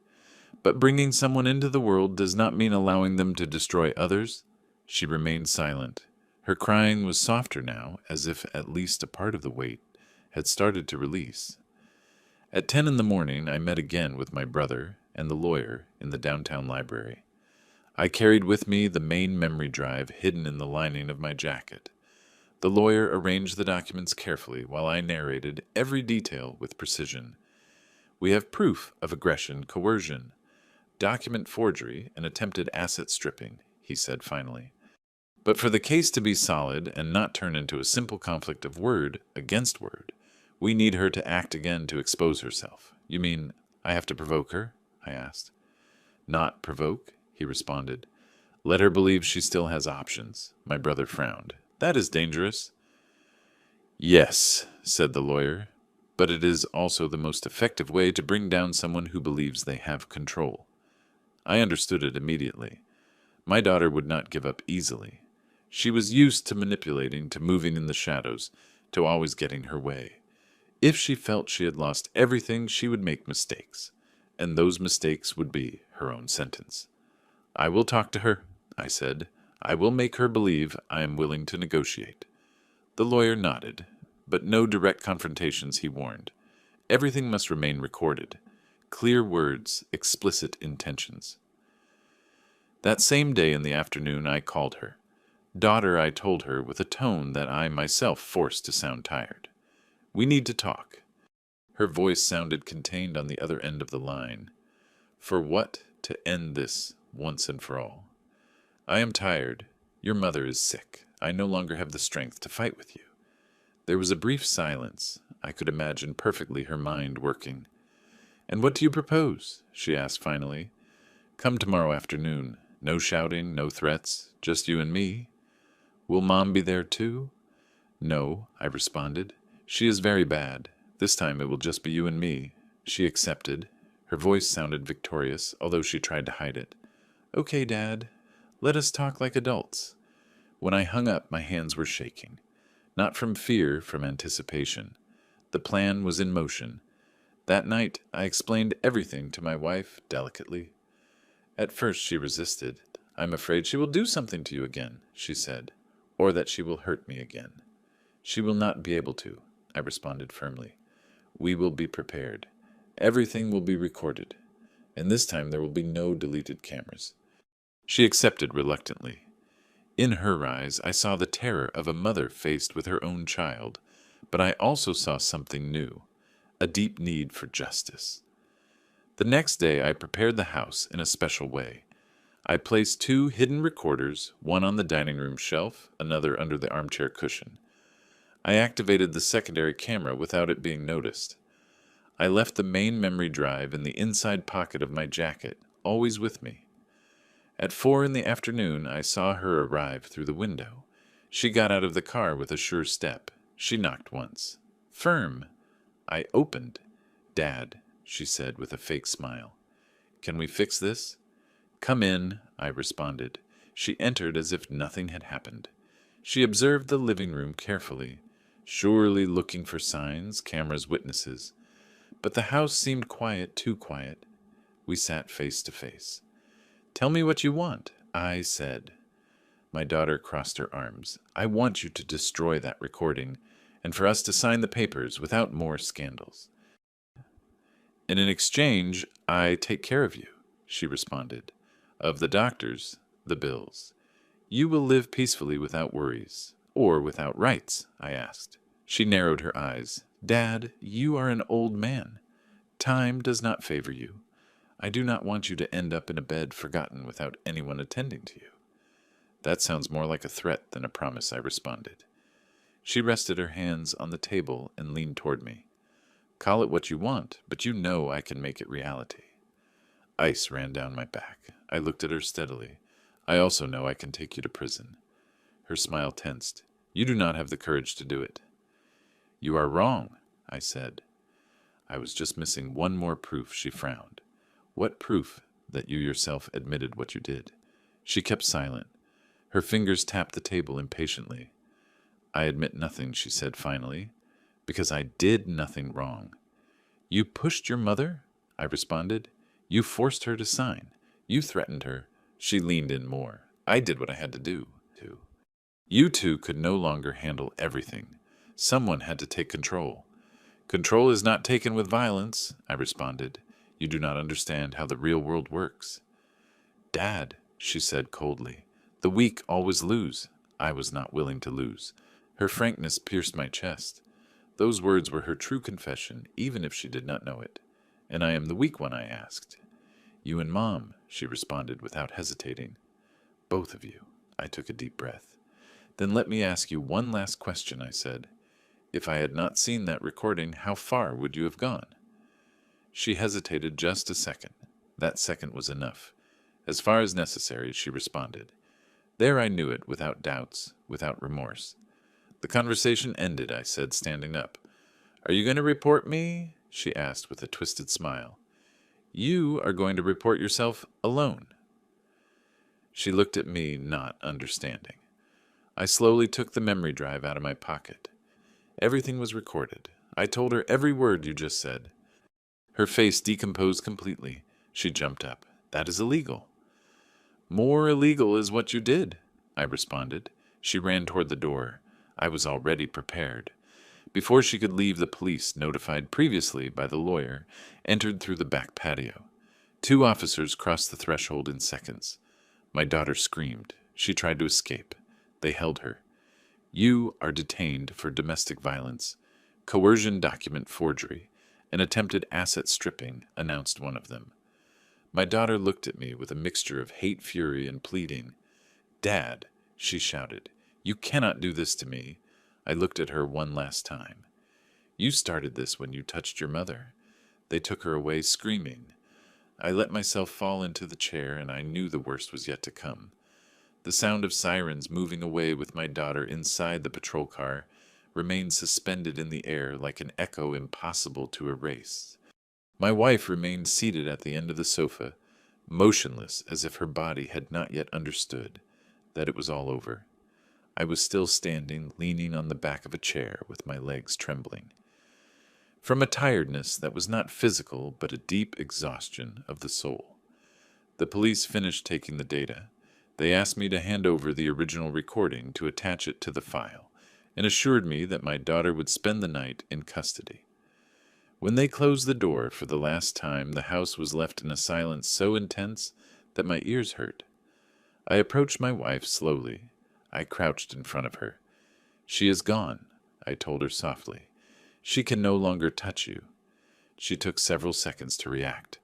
But bringing someone into the world does not mean allowing them to destroy others. She remained silent. Her crying was softer now, as if at least a part of the weight had started to release. At 10 in the morning, I met again with my brother and the lawyer in the downtown library. I carried with me the main memory drive hidden in the lining of my jacket. The lawyer arranged the documents carefully while I narrated every detail with precision. We have proof of aggression, coercion, document forgery, and attempted asset stripping, he said finally. But for the case to be solid and not turn into a simple conflict of word against word, We need her to act again to expose herself. You mean I have to provoke her? I asked. Not provoke, he responded. Let her believe she still has options. My brother frowned. That is dangerous. Yes, said the lawyer, but it is also the most effective way to bring down someone who believes they have control. I understood it immediately. My daughter would not give up easily. She was used to manipulating, to moving in the shadows, to always getting her way. If she felt she had lost everything, she would make mistakes, and those mistakes would be her own sentence. I will talk to her, I said. I will make her believe I am willing to negotiate. The lawyer nodded, but no direct confrontations, he warned. Everything must remain recorded. Clear words, explicit intentions. That same day in the afternoon I called her. Daughter, I told her with a tone that I myself forced to sound tired. We need to talk. Her voice sounded contained on the other end of the line. For what to end this once and for all? I am tired. Your mother is sick. I no longer have the strength to fight with you. There was a brief silence. I could imagine perfectly her mind working. And what do you propose? She asked finally. Come tomorrow afternoon. No shouting, no threats, just you and me. Will Mom be there too? No, I responded. She is very bad. This time it will just be you and me. She accepted. Her voice sounded victorious, although she tried to hide it. Okay, Dad. Let us talk like adults. When I hung up, my hands were shaking. Not from fear, from anticipation. The plan was in motion. That night, I explained everything to my wife, delicately. At first she resisted. I'm afraid she will do something to you again, she said, or that she will hurt me again. She will not be able to, I responded firmly. We will be prepared. Everything will be recorded, and this time there will be no deleted cameras. She accepted reluctantly. In her eyes, I saw the terror of a mother faced with her own child, but I also saw something new, a deep need for justice. The next day, I prepared the house in a special way. I placed 2 hidden recorders, one on the dining room shelf, another under the armchair cushion. I activated the secondary camera without it being noticed. I left the main memory drive in the inside pocket of my jacket, always with me. At 4 in the afternoon, I saw her arrive through the window. She got out of the car with a sure step. She knocked once. Firm. I opened. Dad, she said with a fake smile. Can we fix this? Come in, I responded. She entered as if nothing had happened. She observed the living room carefully, surely looking for signs, cameras, witnesses. But the house seemed quiet, too quiet. We sat face to face. Tell me what you want, I said. My daughter crossed her arms. I want you to destroy that recording, and for us to sign the papers without more scandals. And in exchange, I take care of you, she responded. Of the doctors, the bills. You will live peacefully without worries. Or without rights, I asked. She narrowed her eyes. Dad, you are an old man. Time does not favor you. I do not want you to end up in a bed forgotten without anyone attending to you. That sounds more like a threat than a promise, I responded. She rested her hands on the table and leaned toward me. Call it what you want, but you know I can make it reality. Ice ran down my back. I looked at her steadily. I also know I can take you to prison. Her smile tensed. You do not have the courage to do it. You are wrong, I said. I was just missing one more proof, she frowned. What proof that you yourself admitted what you did? She kept silent. Her fingers tapped the table impatiently. I admit nothing, she said finally, because I did nothing wrong. You pushed your mother? I responded. You forced her to sign. You threatened her. She leaned in more. I did what I had to do, too. You two could no longer handle everything. Someone had to take control. Control is not taken with violence, I responded. You do not understand how the real world works. Dad, she said coldly, the weak always lose. I was not willing to lose. Her frankness pierced my chest. Those words were her true confession, even if she did not know it. And I am the weak one, I asked. You and Mom, she responded without hesitating. Both of you. I took a deep breath. Then let me ask you one last question, I said. If I had not seen that recording, how far would you have gone? She hesitated just a second. That second was enough. As far as necessary, she responded. There I knew it, without doubts, without remorse. The conversation ended, I said, standing up. Are you going to report me? She asked with a twisted smile. You are going to report yourself alone. She looked at me, not understanding. I slowly took the memory drive out of my pocket. Everything was recorded. I told her every word you just said. Her face decomposed completely. She jumped up. That is illegal. More illegal is what you did, I responded. She ran toward the door. I was already prepared. Before she could leave, the police, notified previously by the lawyer, entered through the back patio. 2 officers crossed the threshold in seconds. My daughter screamed. She tried to escape. They held her. You are detained for domestic violence, coercion document forgery, and attempted asset stripping, announced one of them. My daughter looked at me with a mixture of hate, fury, and pleading. Dad, she shouted, you cannot do this to me. I looked at her one last time. You started this when you touched your mother. They took her away screaming. I let myself fall into the chair, and I knew the worst was yet to come. The sound of sirens moving away with my daughter inside the patrol car remained suspended in the air like an echo impossible to erase. My wife remained seated at the end of the sofa, motionless as if her body had not yet understood that it was all over. I was still standing, leaning on the back of a chair with my legs trembling. From a tiredness that was not physical but a deep exhaustion of the soul. The police finished taking the data. They asked me to hand over the original recording to attach it to the file, and assured me that my daughter would spend the night in custody. When they closed the door for the last time, the house was left in a silence so intense that my ears hurt. I approached my wife slowly. I crouched in front of her. She is gone, I told her softly. She can no longer touch you. She took several seconds to react.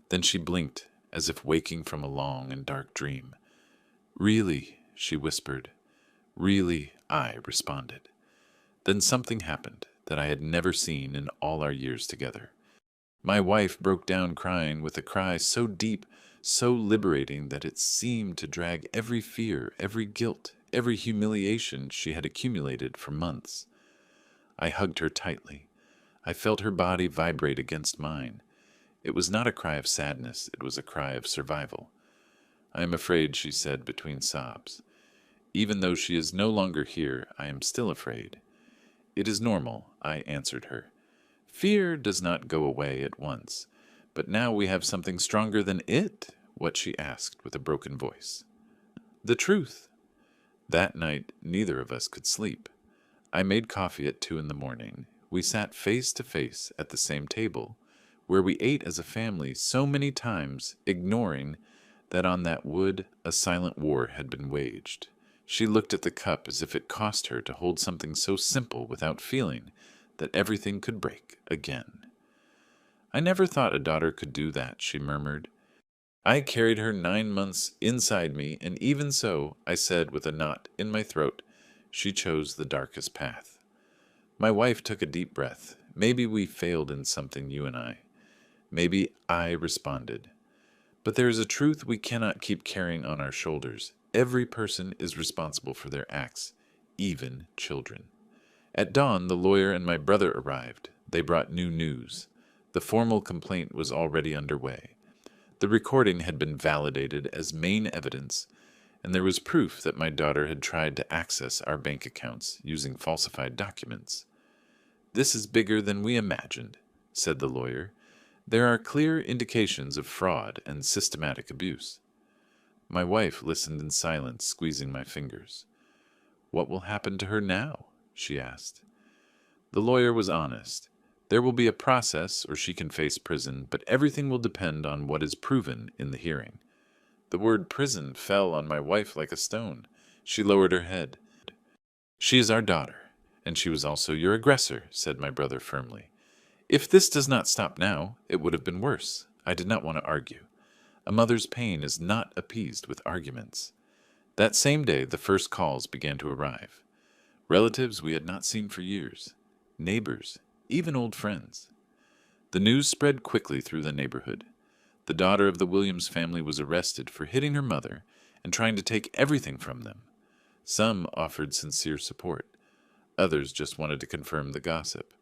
Then she blinked, as if waking from a long and dark dream. Really, she whispered. Really, I responded. Then something happened that I had never seen in all our years together. My wife broke down crying with a cry so deep, so liberating that it seemed to drag every fear, every guilt, every humiliation she had accumulated for months. I hugged her tightly. I felt her body vibrate against mine. It was not a cry of sadness, it was a cry of survival. I am afraid, she said between sobs. Even though she is no longer here, I am still afraid. It is normal, I answered her. Fear does not go away at once. But now we have something stronger than it, what she asked with a broken voice. The truth. That night, neither of us could sleep. I made coffee at 2 a.m. We sat face to face at the same table, where we ate as a family so many times, ignoring that on that wood a silent war had been waged. She looked at the cup as if it cost her to hold something so simple without feeling that everything could break again. I never thought a daughter could do that, she murmured. I carried her 9 months inside me, and even so, I said with a knot in my throat, she chose the darkest path. My wife took a deep breath. Maybe we failed in something, you and I. Maybe I responded. But there is a truth we cannot keep carrying on our shoulders. Every person is responsible for their acts, even children. At dawn, the lawyer and my brother arrived. They brought new news. The formal complaint was already underway. The recording had been validated as main evidence, and there was proof that my daughter had tried to access our bank accounts using falsified documents. This is bigger than we imagined, said the lawyer. There are clear indications of fraud and systematic abuse. My wife listened in silence, squeezing my fingers. What will happen to her now? She asked. The lawyer was honest. There will be a process, or she can face prison, but everything will depend on what is proven in the hearing. The word prison fell on my wife like a stone. She lowered her head. She is our daughter, and she was also your aggressor, said my brother firmly. If this does not stop now, it would have been worse. I did not want to argue. A mother's pain is not appeased with arguments. That same day, the first calls began to arrive. Relatives we had not seen for years. neighbors, even old friends. The news spread quickly through the neighborhood. The daughter of the Williams family was arrested for hitting her mother and trying to take everything from them. Some offered sincere support. Others just wanted to confirm the gossip.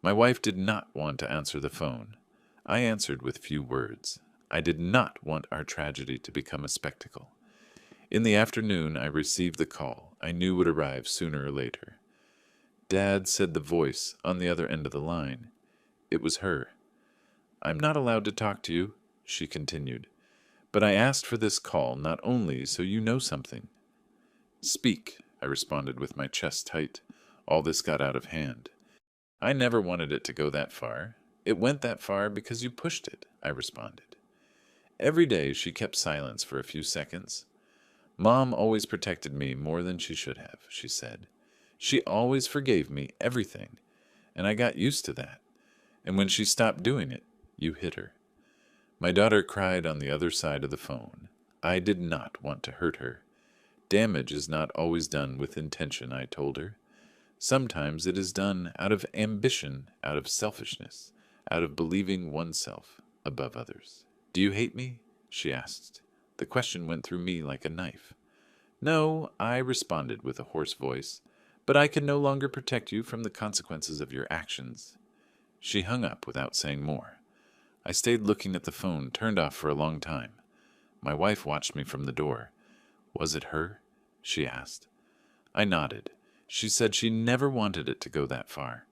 My wife did not want to answer the phone. I answered with few words. I did not want our tragedy to become a spectacle. In the afternoon, I received the call I knew would arrive sooner or later. "Dad," said the voice on the other end of the line. It was her. "I'm not allowed to talk to you," she continued, "but I asked for this call not only so you know something." "Speak," I responded with my chest tight. All this got out of hand. "I never wanted it to go that far. It went that far because you pushed it," I responded. Every day she kept silence for a few seconds. "Mom always protected me more than she should have," she said. "She always forgave me everything, and I got used to that. And when she stopped doing it, you hit her." My daughter cried on the other side of the phone. I did not want to hurt her. Damage is not always done with intention, I told her. Sometimes it is done out of ambition, out of selfishness, out of believing oneself above others. "Do you hate me?" she asked. The question went through me like a knife. "No," I responded with a hoarse voice, "but I can no longer protect you from the consequences of your actions." She hung up without saying more. I stayed looking at the phone, turned off for a long time. My wife watched me from the door. "Was it her?" she asked. I nodded. She said she never wanted it to go that far.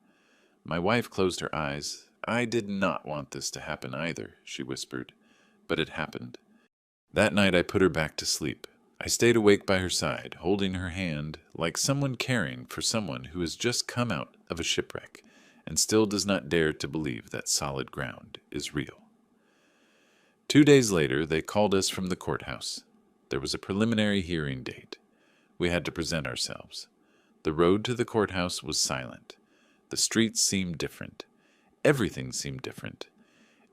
My wife closed her eyes. "I did not want this to happen either," she whispered. But it happened. That night I put her back to sleep. I stayed awake by her side, holding her hand like someone caring for someone who has just come out of a shipwreck and still does not dare to believe that solid ground is real. 2 days later, they called us from the courthouse. There was a preliminary hearing date. We had to present ourselves. The road to the courthouse was silent. The streets seemed different. Everything seemed different.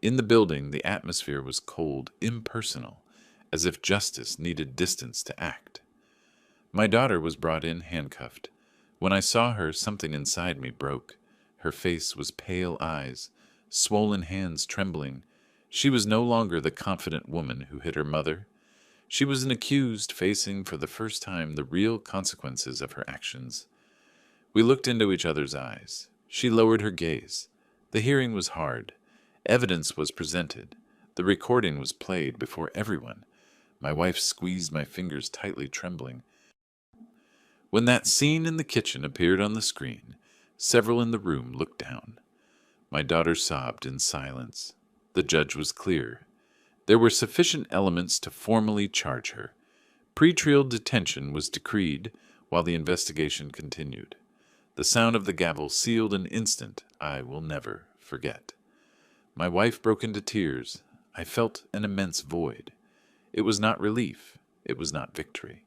In the building, the atmosphere was cold, impersonal, as if justice needed distance to act. My daughter was brought in handcuffed. When I saw her, something inside me broke. Her face was pale eyes, swollen hands trembling. She was no longer the confident woman who hit her mother. She was an accused facing for the first time the real consequences of her actions. We looked into each other's eyes. She lowered her gaze. The hearing was hard. Evidence was presented. The recording was played before everyone. My wife squeezed my fingers tightly, trembling. When that scene in the kitchen appeared on the screen, several in the room looked down. My daughter sobbed in silence. The judge was clear. There were sufficient elements to formally charge her. Pre-trial detention was decreed while the investigation continued. The sound of the gavel sealed an instant I will never forget. My wife broke into tears. I felt an immense void. It was not relief. It was not victory.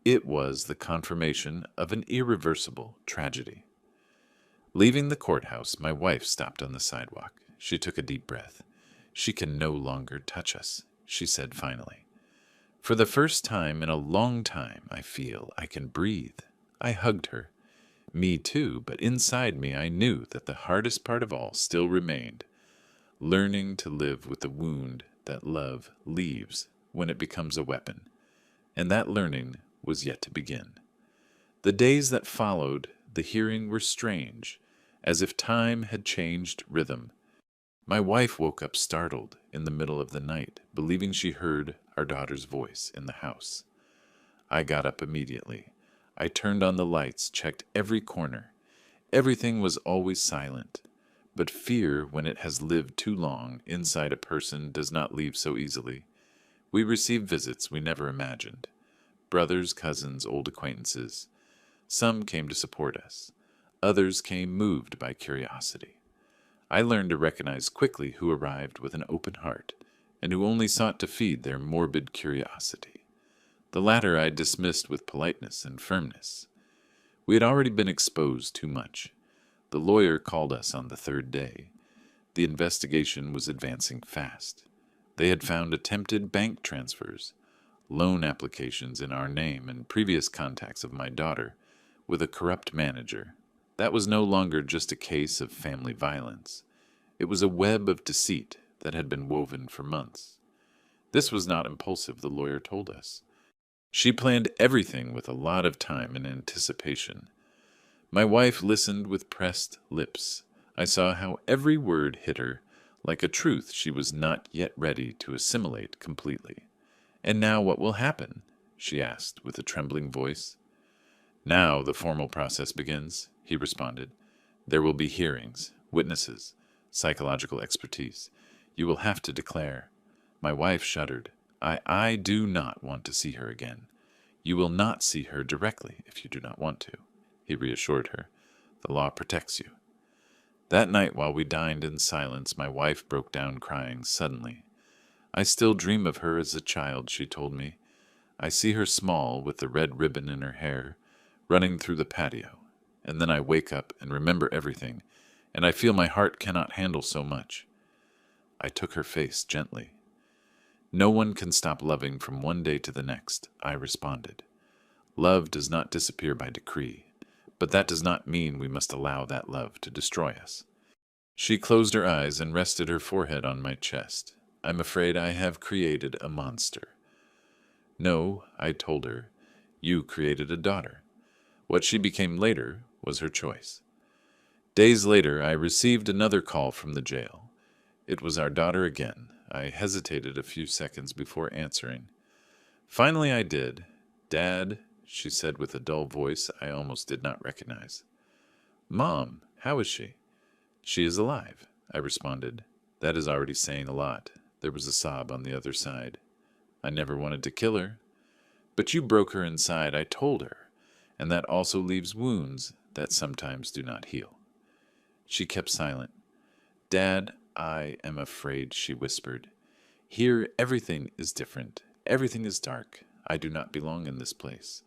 It was the confirmation of an irreversible tragedy. Leaving the courthouse, my wife stopped on the sidewalk. She took a deep breath. "She can no longer touch us," she said finally. "For the first time in a long time, I feel I can breathe." I hugged her. Me too, but inside me I knew that the hardest part of all still remained, learning to live with the wound that love leaves when it becomes a weapon. And that learning was yet to begin. The days that followed the hearing were strange, as if time had changed rhythm. My wife woke up startled in the middle of the night, believing she heard our daughter's voice in the house. I got up immediately. I turned on the lights, checked every corner. Everything was always silent. But fear, when it has lived too long inside a person, does not leave so easily. We received visits we never imagined. Brothers, cousins, old acquaintances. Some came to support us. Others came moved by curiosity. I learned to recognize quickly who arrived with an open heart and who only sought to feed their morbid curiosity. The latter I dismissed with politeness and firmness. We had already been exposed too much. The lawyer called us on the third day. The investigation was advancing fast. They had found attempted bank transfers, loan applications in our name, and previous contacts of my daughter with a corrupt manager. That was no longer just a case of family violence. It was a web of deceit that had been woven for months. This was not impulsive, the lawyer told us. She planned everything with a lot of time and anticipation. My wife listened with pressed lips. I saw how every word hit her like a truth she was not yet ready to assimilate completely. "And now what will happen?" she asked with a trembling voice. "Now the formal process begins," he responded. "There will be hearings, witnesses, psychological expertise. You will have to declare." My wife shuddered. I do not want to see her again." "You will not see her directly if you do not want to," he reassured her. "The law protects you." That night, while we dined in silence, my wife broke down crying suddenly. "I still dream of her as a child," she told me. "I see her small, with the red ribbon in her hair, running through the patio, and then I wake up and remember everything, and I feel my heart cannot handle so much." I took her face gently. "No one can stop loving from one day to the next," I responded. "Love does not disappear by decree, but that does not mean we must allow that love to destroy us." She closed her eyes and rested her forehead on my chest. "I'm afraid I have created a monster." "No," I told her, "you created a daughter. What she became later was her choice." Days later, I received another call from the jail. It was our daughter again. I hesitated a few seconds before answering. Finally, I did. "Dad," she said with a dull voice I almost did not recognize. "Mom, how is she?" "She is alive," I responded. That is already saying a lot. There was a sob on the other side. "I never wanted to kill her." "But you broke her inside," I told her, "and that also leaves wounds that sometimes do not heal." She kept silent. "Dad, I am afraid," she whispered. "Here everything is different. Everything is dark. I do not belong in this place."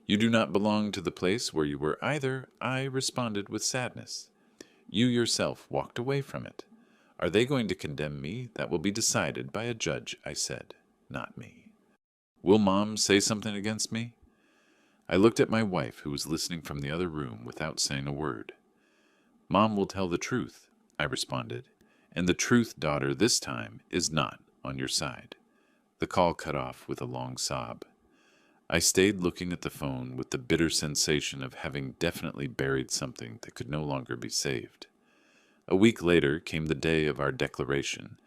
"You do not belong to the place where you were either," I responded with sadness. "You yourself walked away from it." "Are they going to condemn me? That will be decided by a judge," I said, "not me." "Will Mom say something against me?" I looked at my wife, who was listening from the other room without saying a word. "Mom will tell the truth," I responded, "and the truth, daughter, this time is not on your side." The call cut off with a long sob. I stayed looking at the phone with the bitter sensation of having definitely buried something that could no longer be saved. A week later came the day of our declaration.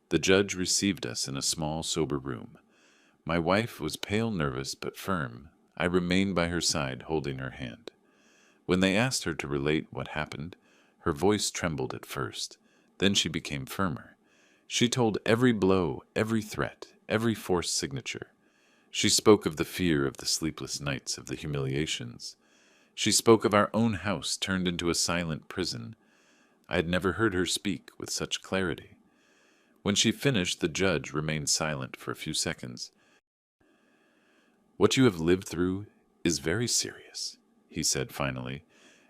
The judge received us in a small, sober room. My wife was pale, nervous, but firm. I remained by her side, holding her hand. When they asked her to relate what happened, her voice trembled at first. Then she became firmer. She told every blow, every threat, every forced signature. She spoke of the fear of the sleepless nights, of the humiliations. She spoke of our own house turned into a silent prison. I had never heard her speak with such clarity. When she finished, the judge remained silent for a few seconds. "What you have lived through is very serious," he said finally,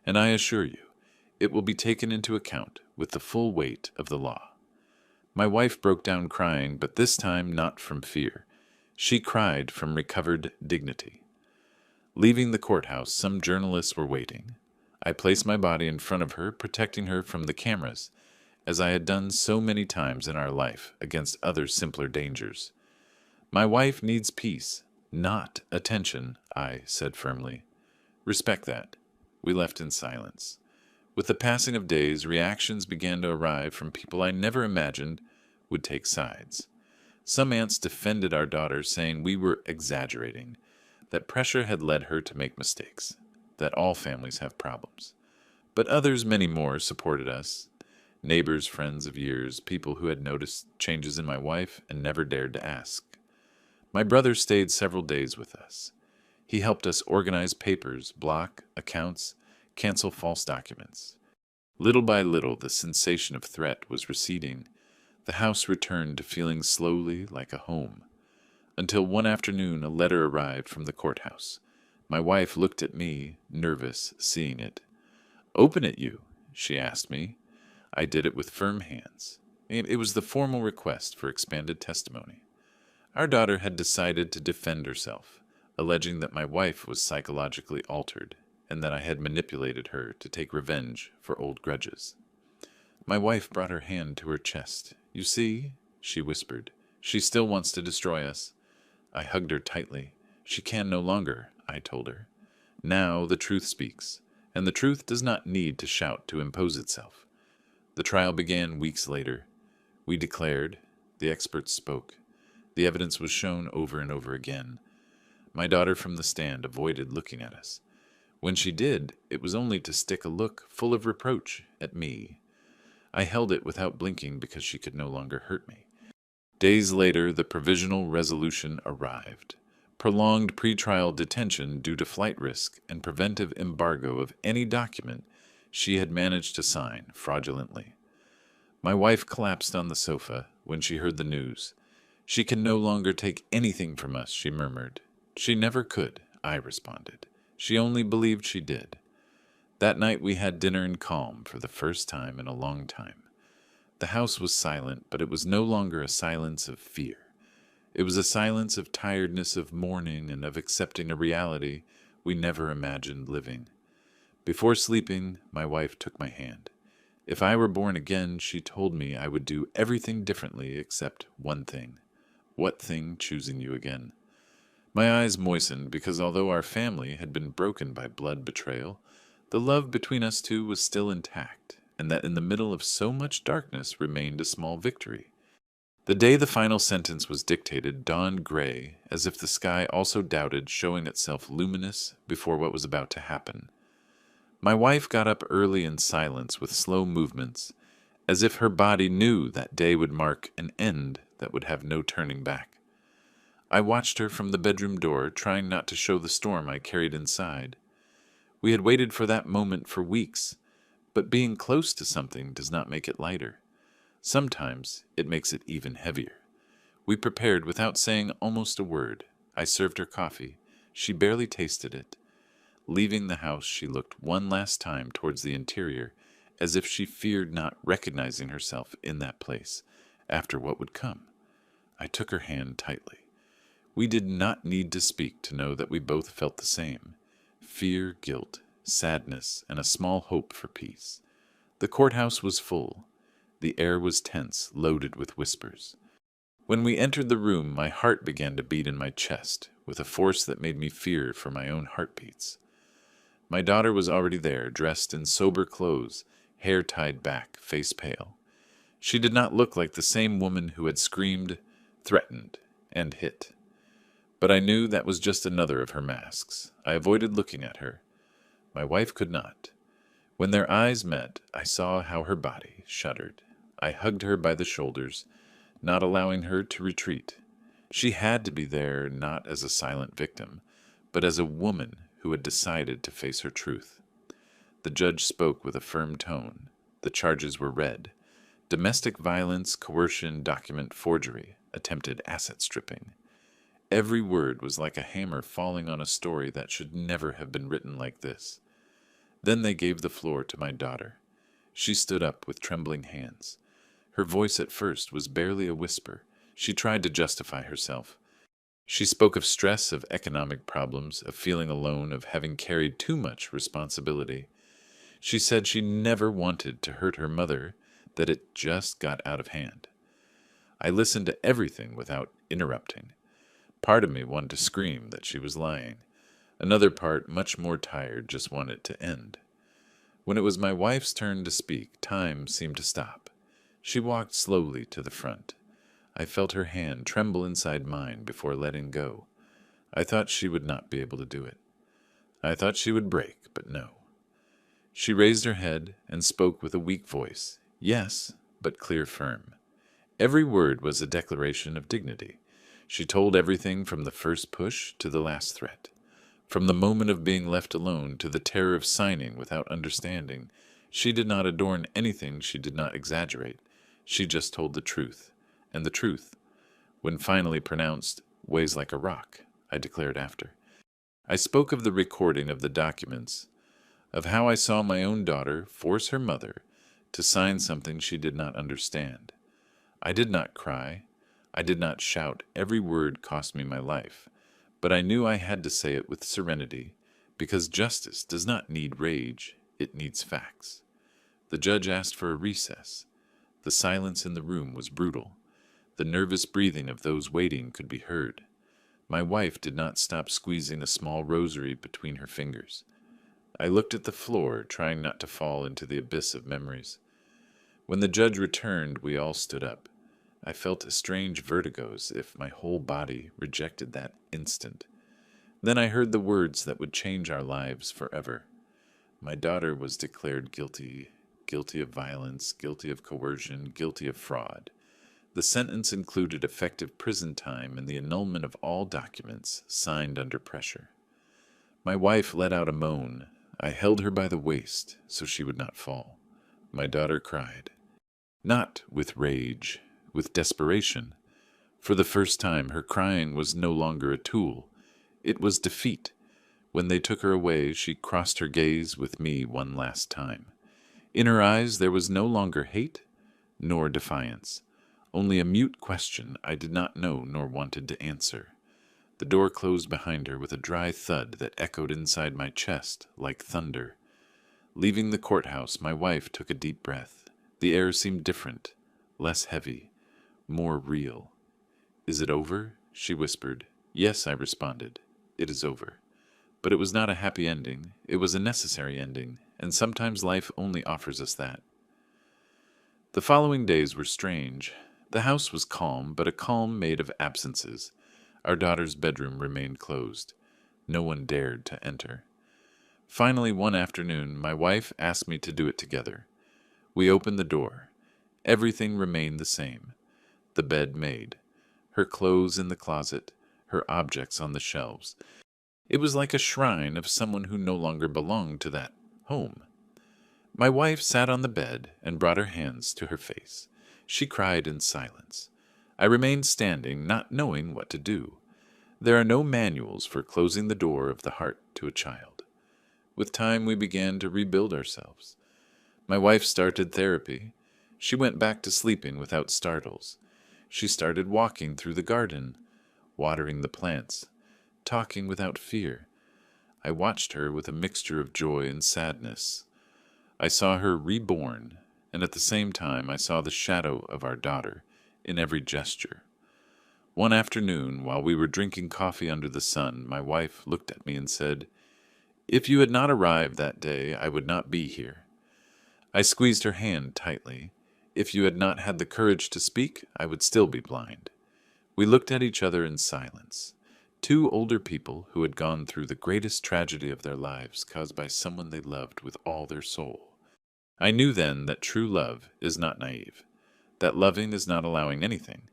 "and I assure you, it will be taken into account with the full weight of the law." My wife broke down crying, but this time not from fear. She cried from recovered dignity. Leaving the courthouse, some journalists were waiting. I placed my body in front of her, protecting her from the cameras, as I had done so many times in our life against other simpler dangers. "My wife needs peace, not attention," I said firmly. "Respect that." We left in silence. With the passing of days, reactions began to arrive from people I never imagined would take sides. Some aunts defended our daughter, saying we were exaggerating, that pressure had led her to make mistakes, that all families have problems. But others, many more, supported us. Neighbors, friends of years, people who had noticed changes in my wife and never dared to ask. My brother stayed several days with us. He helped us organize papers, block accounts, cancel false documents. Little by little, the sensation of threat was receding. The house returned to feeling slowly like a home. Until one afternoon, a letter arrived from the courthouse. My wife looked at me, nervous, seeing it. "Open it, you," she asked me. I did it with firm hands. It was the formal request for expanded testimony. Our daughter had decided to defend herself, alleging that my wife was psychologically altered, and that I had manipulated her to take revenge for old grudges. My wife brought her hand to her chest. "You see," she whispered, "she still wants to destroy us." I hugged her tightly. "She can no longer," I told her. "Now the truth speaks, and the truth does not need to shout to impose itself." The trial began weeks later. We declared, the experts spoke, the evidence was shown over and over again. My daughter from the stand avoided looking at us. When she did, it was only to stick a look full of reproach at me. I held it without blinking because she could no longer hurt me. Days later, the provisional resolution arrived. Prolonged pretrial detention due to flight risk and preventive embargo of any document she had managed to sign fraudulently. My wife collapsed on the sofa when she heard the news. "She can no longer take anything from us," she murmured. "She never could," I responded. "She only believed she did." That night we had dinner in calm for the first time in a long time. The house was silent, but it was no longer a silence of fear. It was a silence of tiredness, of mourning, and of accepting a reality we never imagined living. Before sleeping, my wife took my hand. If I were born again, she told me I would do everything differently except one thing. What thing? Choosing you again. My eyes moistened because although our family had been broken by blood betrayal, the love between us two was still intact, and that in the middle of so much darkness remained a small victory. The day the final sentence was dictated dawned gray, as if the sky also doubted, showing itself luminous before what was about to happen. My wife got up early in silence with slow movements, as if her body knew that day would mark an end that would have no turning back. I watched her from the bedroom door, trying not to show the storm I carried inside. We had waited for that moment for weeks, but being close to something does not make it lighter. Sometimes it makes it even heavier. We prepared without saying almost a word. I served her coffee. She barely tasted it. Leaving the house, she looked one last time towards the interior, as if she feared not recognizing herself in that place, after what would come. I took her hand tightly. We did not need to speak to know that we both felt the same: fear, guilt, sadness, and a small hope for peace. The courthouse was full. The air was tense, loaded with whispers. When we entered the room, my heart began to beat in my chest, with a force that made me fear for my own heartbeats. My daughter was already there, dressed in sober clothes, hair tied back, face pale. She did not look like the same woman who had screamed, threatened, and hit. But I knew that was just another of her masks. I avoided looking at her. My wife could not. When their eyes met, I saw how her body shuddered. I hugged her by the shoulders, not allowing her to retreat. She had to be there not as a silent victim, but as a woman who had decided to face her truth. The judge spoke with a firm tone. The charges were read: domestic violence, coercion, document forgery, attempted asset stripping. Every word was like a hammer falling on a story that should never have been written like this. Then they gave the floor to my daughter. She stood up with trembling hands. Her voice at first was barely a whisper. She tried to justify herself. She spoke of stress, of economic problems, of feeling alone, of having carried too much responsibility. She said she never wanted to hurt her mother, that it just got out of hand. I listened to everything without interrupting. Part of me wanted to scream that she was lying. Another part, much more tired, just wanted it to end. When it was my wife's turn to speak, time seemed to stop. She walked slowly to the front. I felt her hand tremble inside mine before letting go. I thought she would not be able to do it. I thought she would break, but no. She raised her head and spoke with a weak voice. Yes, but clear, firm. Every word was a declaration of dignity. She told everything from the first push to the last threat. From the moment of being left alone to the terror of signing without understanding. She did not adorn anything, she did not exaggerate. She just told the truth. And the truth, when finally pronounced, weighs like a rock, I declared after. I spoke of the recording of the documents, of how I saw my own daughter force her mother to sign something she did not understand. I did not cry. I did not shout. Every word cost me my life. But I knew I had to say it with serenity, because justice does not need rage, it needs facts. The judge asked for a recess. The silence in the room was brutal. The nervous breathing of those waiting could be heard. My wife did not stop squeezing a small rosary between her fingers. I looked at the floor, trying not to fall into the abyss of memories. When the judge returned, we all stood up. I felt a strange vertigo as if my whole body rejected that instant. Then I heard the words that would change our lives forever. My daughter was declared guilty, guilty of violence, guilty of coercion, guilty of fraud. The sentence included effective prison time and the annulment of all documents signed under pressure. My wife let out a moan. I held her by the waist so she would not fall. My daughter cried. Not with rage, with desperation. For the first time, her crying was no longer a tool. It was defeat. When they took her away, she crossed her gaze with me one last time. In her eyes there was no longer hate nor defiance, only a mute question I did not know nor wanted to answer. The door closed behind her with a dry thud that echoed inside my chest like thunder. Leaving the courthouse, my wife took a deep breath. The air seemed different, less heavy, more real. "Is it over?" she whispered. "Yes," I responded. "It is over." But it was not a happy ending. It was a necessary ending, and sometimes life only offers us that. The following days were strange. The house was calm, but a calm made of absences. Our daughter's bedroom remained closed. No one dared to enter. Finally, one afternoon, my wife asked me to do it together. We opened the door. Everything remained the same. The bed made, her clothes in the closet, her objects on the shelves. It was like a shrine of someone who no longer belonged to that home. My wife sat on the bed and brought her hands to her face. She cried in silence. I remained standing, not knowing what to do. There are no manuals for closing the door of the heart to a child. With time, we began to rebuild ourselves. My wife started therapy. She went back to sleeping without startles. She started walking through the garden, watering the plants, talking without fear. I watched her with a mixture of joy and sadness. I saw her reborn, and at the same time I saw the shadow of our daughter in every gesture. One afternoon, while we were drinking coffee under the sun, my wife looked at me and said, "If you had not arrived that day, I would not be here." I squeezed her hand tightly. "If you had not had the courage to speak, I would still be blind." We looked at each other in silence. Two older people who had gone through the greatest tragedy of their lives caused by someone they loved with all their soul. I knew then that true love is not naive, that loving is not allowing anything,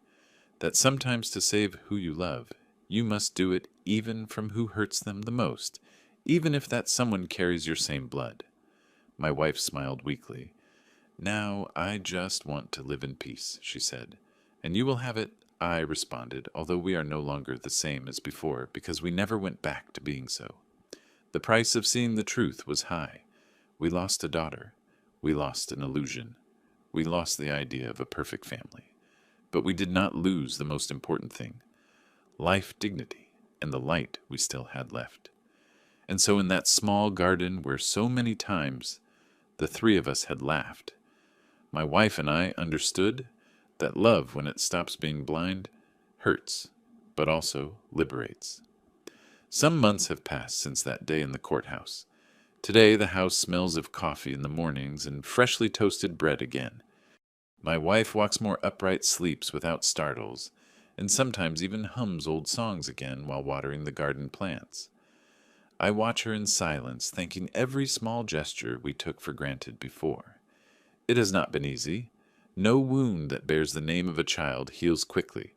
that sometimes to save who you love, you must do it even from who hurts them the most, even if that someone carries your same blood. My wife smiled weakly. "Now I just want to live in peace," she said. "And you will have it," I responded, although we are no longer the same as before, because we never went back to being so. The price of seeing the truth was high. We lost a daughter. We lost an illusion. We lost the idea of a perfect family. But we did not lose the most important thing, life dignity, and the light we still had left. And so in that small garden where so many times the three of us had laughed, my wife and I understood that love, when it stops being blind, hurts, but also liberates. Some months have passed since that day in the courthouse. Today the house smells of coffee in the mornings and freshly toasted bread again. My wife walks more upright, sleeps without startles, and sometimes even hums old songs again while watering the garden plants. I watch her in silence, thanking every small gesture we took for granted before. It has not been easy. No wound that bears the name of a child heals quickly.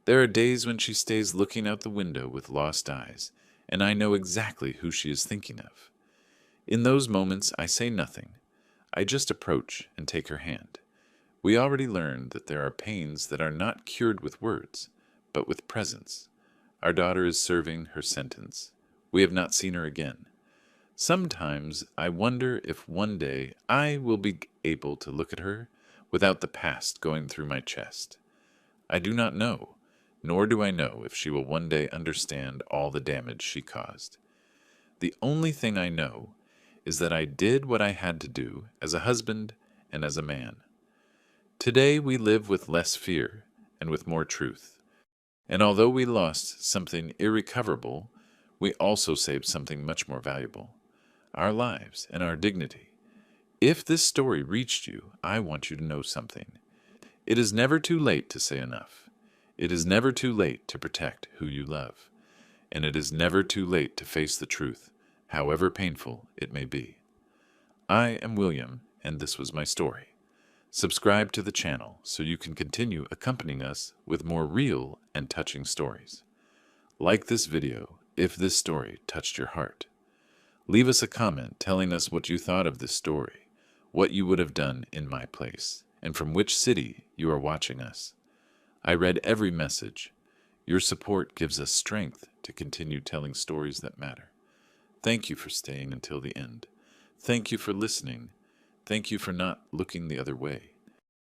There are days when she stays looking out the window with lost eyes, and I know exactly who she is thinking of. In those moments, I say nothing. I just approach and take her hand. We already learned that there are pains that are not cured with words, but with presence. Our daughter is serving her sentence. We have not seen her again. Sometimes I wonder if one day I will be able to look at her without the past going through my chest. I do not know, nor do I know if she will one day understand all the damage she caused. The only thing I know is that I did what I had to do as a husband and as a man. Today we live with less fear and with more truth. And although we lost something irrecoverable, we also saved something much more valuable: our lives and our dignity. If this story reached you, I want you to know something. It is never too late to say enough. It is never too late to protect who you love. And it is never too late to face the truth, however painful it may be. I am William, and this was my story. Subscribe to the channel so you can continue accompanying us with more real and touching stories. Like this video if this story touched your heart. Leave us a comment telling us what you thought of this story, what you would have done in my place, and from which city you are watching us. I read every message. Your support gives us strength to continue telling stories that matter. Thank you for staying until the end. Thank you for listening. Thank you for not looking the other way.